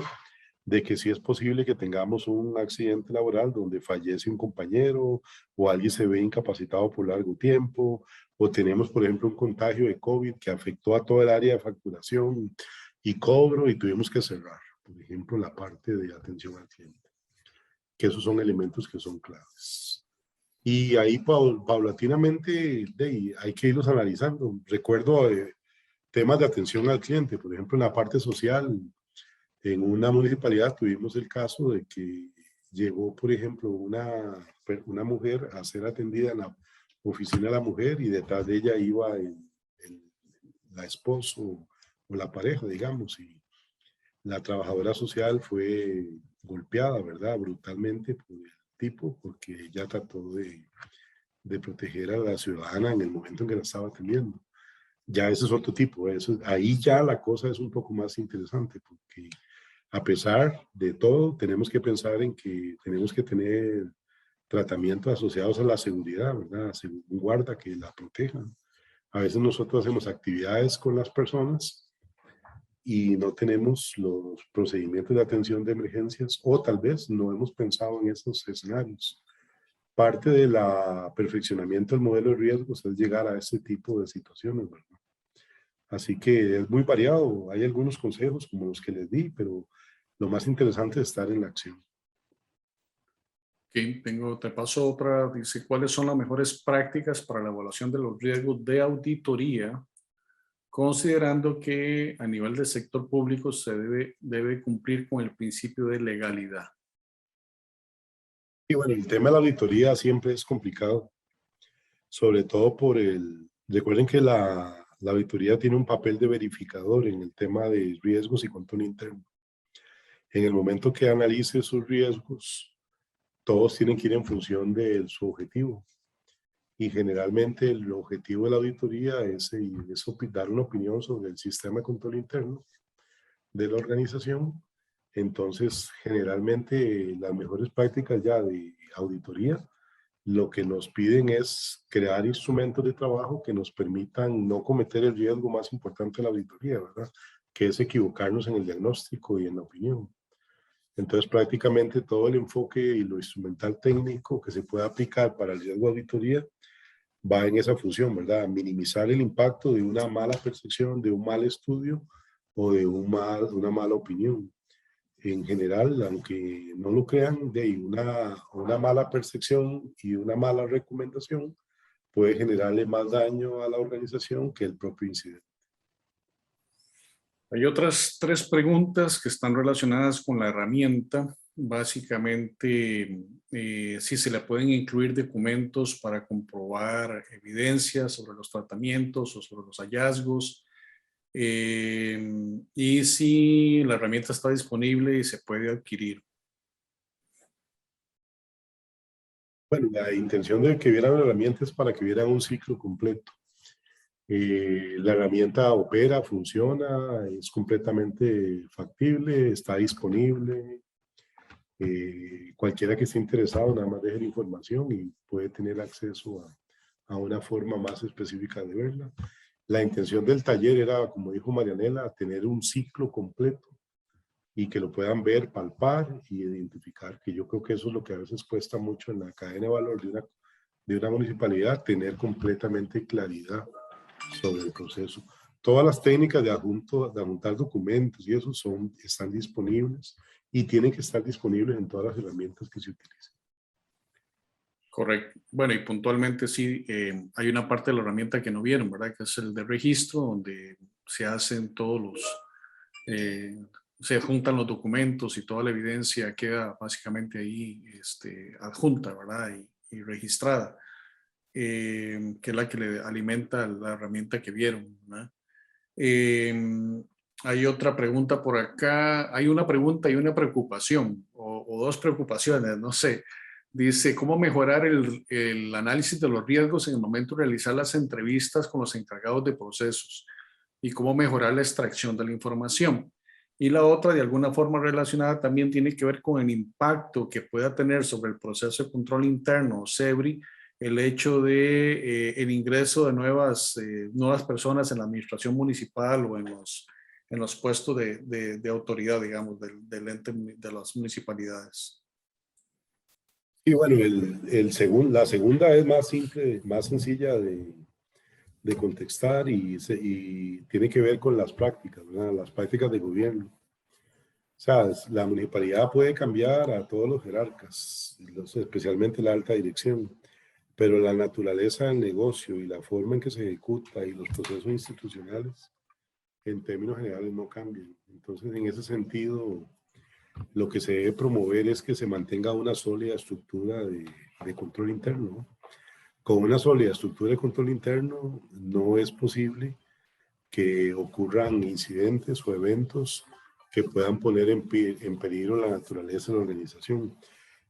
de que sí es posible que tengamos un accidente laboral donde fallece un compañero o alguien se ve incapacitado por largo tiempo, o tenemos, por ejemplo, un contagio de COVID que afectó a toda el área de facturación y cobro y tuvimos que cerrar, por ejemplo, la parte de atención al cliente, que esos son elementos que son claves. Y ahí paulatinamente hay que irlos analizando. Recuerdo temas de atención al cliente, por ejemplo, en la parte social, en una municipalidad tuvimos el caso de que llegó, por ejemplo, una mujer a ser atendida en la oficina de la mujer y detrás de ella iba la esposo o la pareja, digamos, y la trabajadora social fue golpeada, ¿verdad? Brutalmente por el tipo, porque ella trató de proteger a la ciudadana en el momento en que la estaba atendiendo. Ya ese es otro tipo, ahí ya la cosa es un poco más interesante, porque a pesar de todo, tenemos que pensar en que tenemos que tener tratamientos asociados a la seguridad, ¿verdad? Un guarda que la proteja. A veces nosotros hacemos actividades con las personas y no tenemos los procedimientos de atención de emergencias o tal vez no hemos pensado en esos escenarios. Parte del perfeccionamiento del modelo de riesgos es llegar a ese tipo de situaciones, ¿verdad? Así que es muy variado. Hay algunos consejos como los que les di, pero lo más interesante es estar en la acción. Ok, te paso otra. Dice, ¿cuáles son las mejores prácticas para la evaluación de los riesgos de auditoría, considerando que a nivel del sector público se debe cumplir con el principio de legalidad? Y bueno, el tema de la auditoría siempre es complicado, sobre todo recuerden que la auditoría tiene un papel de verificador en el tema de riesgos y control interno. En el momento que analice sus riesgos, todos tienen que ir en función de su objetivo. Y generalmente el objetivo de la auditoría es dar una opinión sobre el sistema de control interno de la organización. Entonces, generalmente las mejores prácticas ya de auditoría, lo que nos piden es crear instrumentos de trabajo que nos permitan no cometer el riesgo más importante de la auditoría, ¿verdad? Que es equivocarnos en el diagnóstico y en la opinión. Entonces, prácticamente todo el enfoque y lo instrumental técnico que se puede aplicar para el riesgo de auditoría va en esa función, ¿verdad? Minimizar el impacto de una mala percepción, de un mal estudio o de una mala opinión. En general, aunque no lo crean, de una mala percepción y una mala recomendación puede generarle más daño a la organización que el propio incidente. Hay otras 3 preguntas que están relacionadas con la herramienta. Básicamente, si se le pueden incluir documentos para comprobar evidencias sobre los tratamientos o sobre los hallazgos, y si la herramienta está disponible y se puede adquirir. Bueno, la intención de que vieran la herramienta es para que vieran un ciclo completo. La herramienta opera, funciona, es completamente factible, está disponible. Cualquiera que esté interesado nada más deje la información y puede tener acceso a una forma más específica de verla. La intención del taller era, como dijo Marianela, tener un ciclo completo y que lo puedan ver, palpar y identificar, que yo creo que eso es lo que a veces cuesta mucho en la cadena de valor de una municipalidad, tener completamente claridad sobre el proceso. Todas las técnicas de adjuntar documentos y eso están disponibles y tienen que estar disponibles en todas las herramientas que se utilicen. Correcto. Bueno, y puntualmente sí, hay una parte de la herramienta que no vieron, ¿verdad? Que es el de registro, donde se hacen se juntan los documentos y toda la evidencia queda básicamente ahí adjunta, ¿verdad? Y registrada, que es la que le alimenta la herramienta que vieron, ¿verdad? Hay otra pregunta por acá. Hay una pregunta y una preocupación, o 2 preocupaciones, no sé. Dice, ¿cómo mejorar el análisis de los riesgos en el momento de realizar las entrevistas con los encargados de procesos? Y cómo mejorar la extracción de la información. Y la otra, de alguna forma relacionada, también tiene que ver con el impacto que pueda tener sobre el proceso de control interno, SEBRI, el hecho de el ingreso de nuevas personas en la administración municipal o en los puestos de autoridad, digamos, del ente de las municipalidades. Y bueno, la segunda es más simple, más sencilla de contestar y tiene que ver con las prácticas, ¿verdad? Las prácticas de gobierno. O sea, la municipalidad puede cambiar a todos los jerarcas, especialmente la alta dirección, pero la naturaleza del negocio y la forma en que se ejecuta y los procesos institucionales, en términos generales, no cambian. Entonces, en ese sentido, lo que se debe promover es que se mantenga una sólida estructura de control interno, ¿no? Con una sólida estructura de control interno no es posible que ocurran incidentes o eventos que puedan poner en peligro la naturaleza de la organización.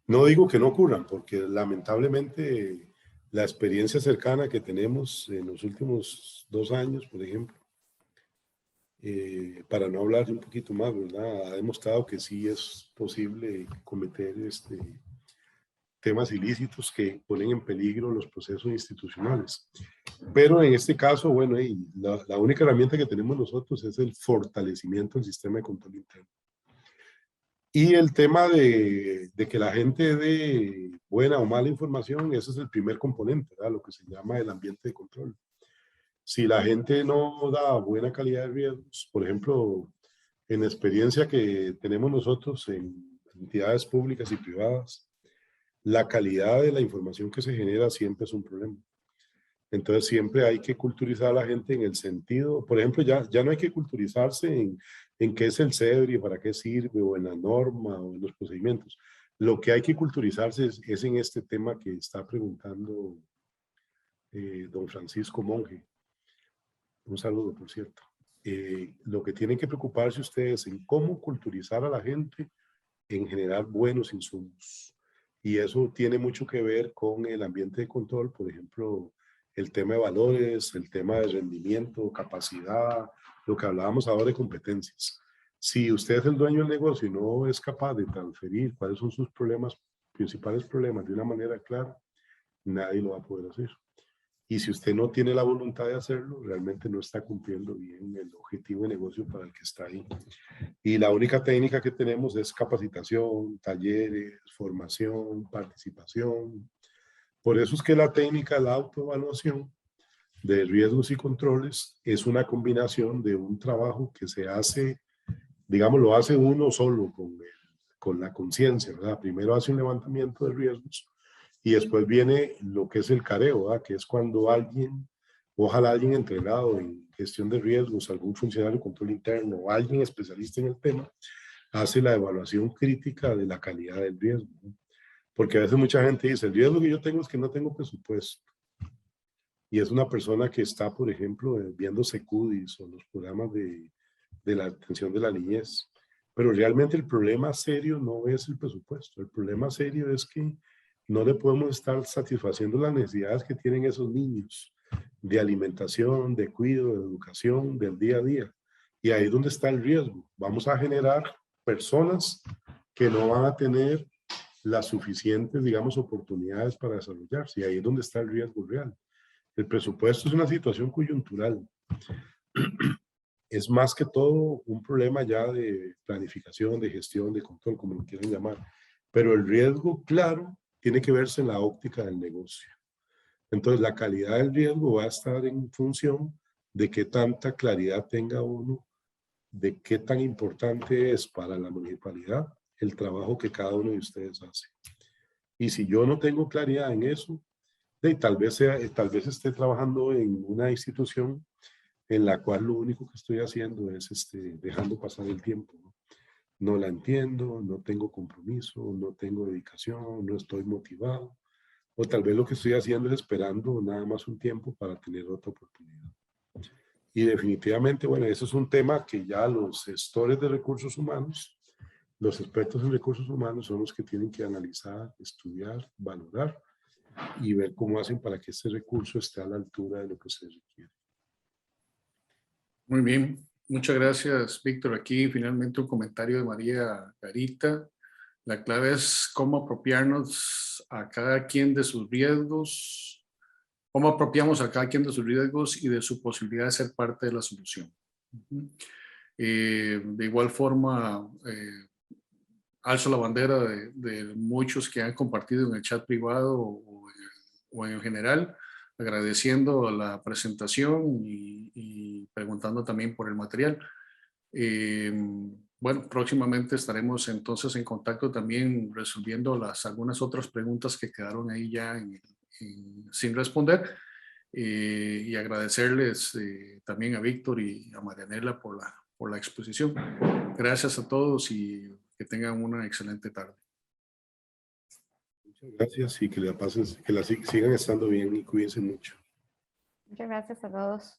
No digo que no ocurran, porque lamentablemente la experiencia cercana que tenemos en los últimos 2 años, por ejemplo, para no hablar de un poquito más, ¿verdad? Ha demostrado que sí es posible cometer temas ilícitos que ponen en peligro los procesos institucionales. Pero en este caso, bueno, la única herramienta que tenemos nosotros es el fortalecimiento del sistema de control interno. Y el tema de que la gente dé buena o mala información, ese es el primer componente, ¿verdad? Lo que se llama el ambiente de control. Si la gente no da buena calidad de riesgos, por ejemplo, en la experiencia que tenemos nosotros en entidades públicas y privadas, la calidad de la información que se genera siempre es un problema. Entonces siempre hay que culturizar a la gente en el sentido, por ejemplo, ya no hay que culturizarse en qué es el CEDRI, para qué sirve, o en la norma, o en los procedimientos. Lo que hay que culturizarse es en este tema que está preguntando don Francisco Monge. Un saludo, por cierto. Lo que tienen que preocuparse ustedes en cómo culturizar a la gente en generar buenos insumos. Y eso tiene mucho que ver con el ambiente de control, por ejemplo, el tema de valores, el tema de rendimiento, capacidad, lo que hablábamos ahora de competencias. Si usted es el dueño del negocio y no es capaz de transferir cuáles son sus problemas, principales problemas de una manera clara, nadie lo va a poder hacer. Y si usted no tiene la voluntad de hacerlo, realmente no está cumpliendo bien el objetivo de negocio para el que está ahí. Y la única técnica que tenemos es capacitación, talleres, formación, participación. Por eso es que la técnica de la autoevaluación de riesgos y controles es una combinación de un trabajo que se hace, digamos, lo hace uno solo con la conciencia, ¿verdad? Primero hace un levantamiento de riesgos y después viene lo que es el careo, ¿verdad? Que es cuando alguien, ojalá alguien entrenado en gestión de riesgos, algún funcionario de control interno o alguien especialista en el tema, hace la evaluación crítica de la calidad del riesgo, ¿no? Porque a veces mucha gente dice, el riesgo que yo tengo es que no tengo presupuesto. Y es una persona que está, por ejemplo, viendo Secudis o los programas de la atención de la niñez. Pero realmente el problema serio no es el presupuesto. El problema serio es que no le podemos estar satisfaciendo las necesidades que tienen esos niños de alimentación, de cuidado, de educación, del día a día. Y ahí es donde está el riesgo. Vamos a generar personas que no van a tener las suficientes, digamos, oportunidades para desarrollarse. Y ahí es donde está el riesgo real. El presupuesto es una situación coyuntural. Es más que todo un problema ya de planificación, de gestión, de control, como lo quieran llamar. Pero el riesgo, claro, tiene que verse en la óptica del negocio. Entonces, la calidad del riesgo va a estar en función de qué tanta claridad tenga uno, de qué tan importante es para la municipalidad el trabajo que cada uno de ustedes hace. Y si yo no tengo claridad en eso, tal vez esté trabajando en una institución en la cual lo único que estoy haciendo es dejando pasar el tiempo, ¿no? No la entiendo, no tengo compromiso, no tengo dedicación, no estoy motivado. O tal vez lo que estoy haciendo es esperando nada más un tiempo para tener otra oportunidad. Y definitivamente, bueno, eso es un tema que ya los gestores de recursos humanos, los expertos en recursos humanos son los que tienen que analizar, estudiar, valorar y ver cómo hacen para que este recurso esté a la altura de lo que se requiere. Muy bien, muchas gracias, Víctor. Aquí finalmente un comentario de María Garita. La clave es cómo apropiarnos a cada quien de sus riesgos, cómo apropiamos a cada quien de sus riesgos y de su posibilidad de ser parte de la solución. De igual forma, alzo la bandera de muchos que han compartido en el chat privado o en general, agradeciendo la presentación y preguntando también por el material. Bueno, próximamente estaremos entonces en contacto también resolviendo algunas otras preguntas que quedaron ahí ya sin responder. Y agradecerles también a Víctor y a Marianela por la exposición. Gracias a todos y que tengan una excelente tarde. Muchas gracias y que la sigan estando bien y cuídense mucho. Muchas gracias a todos.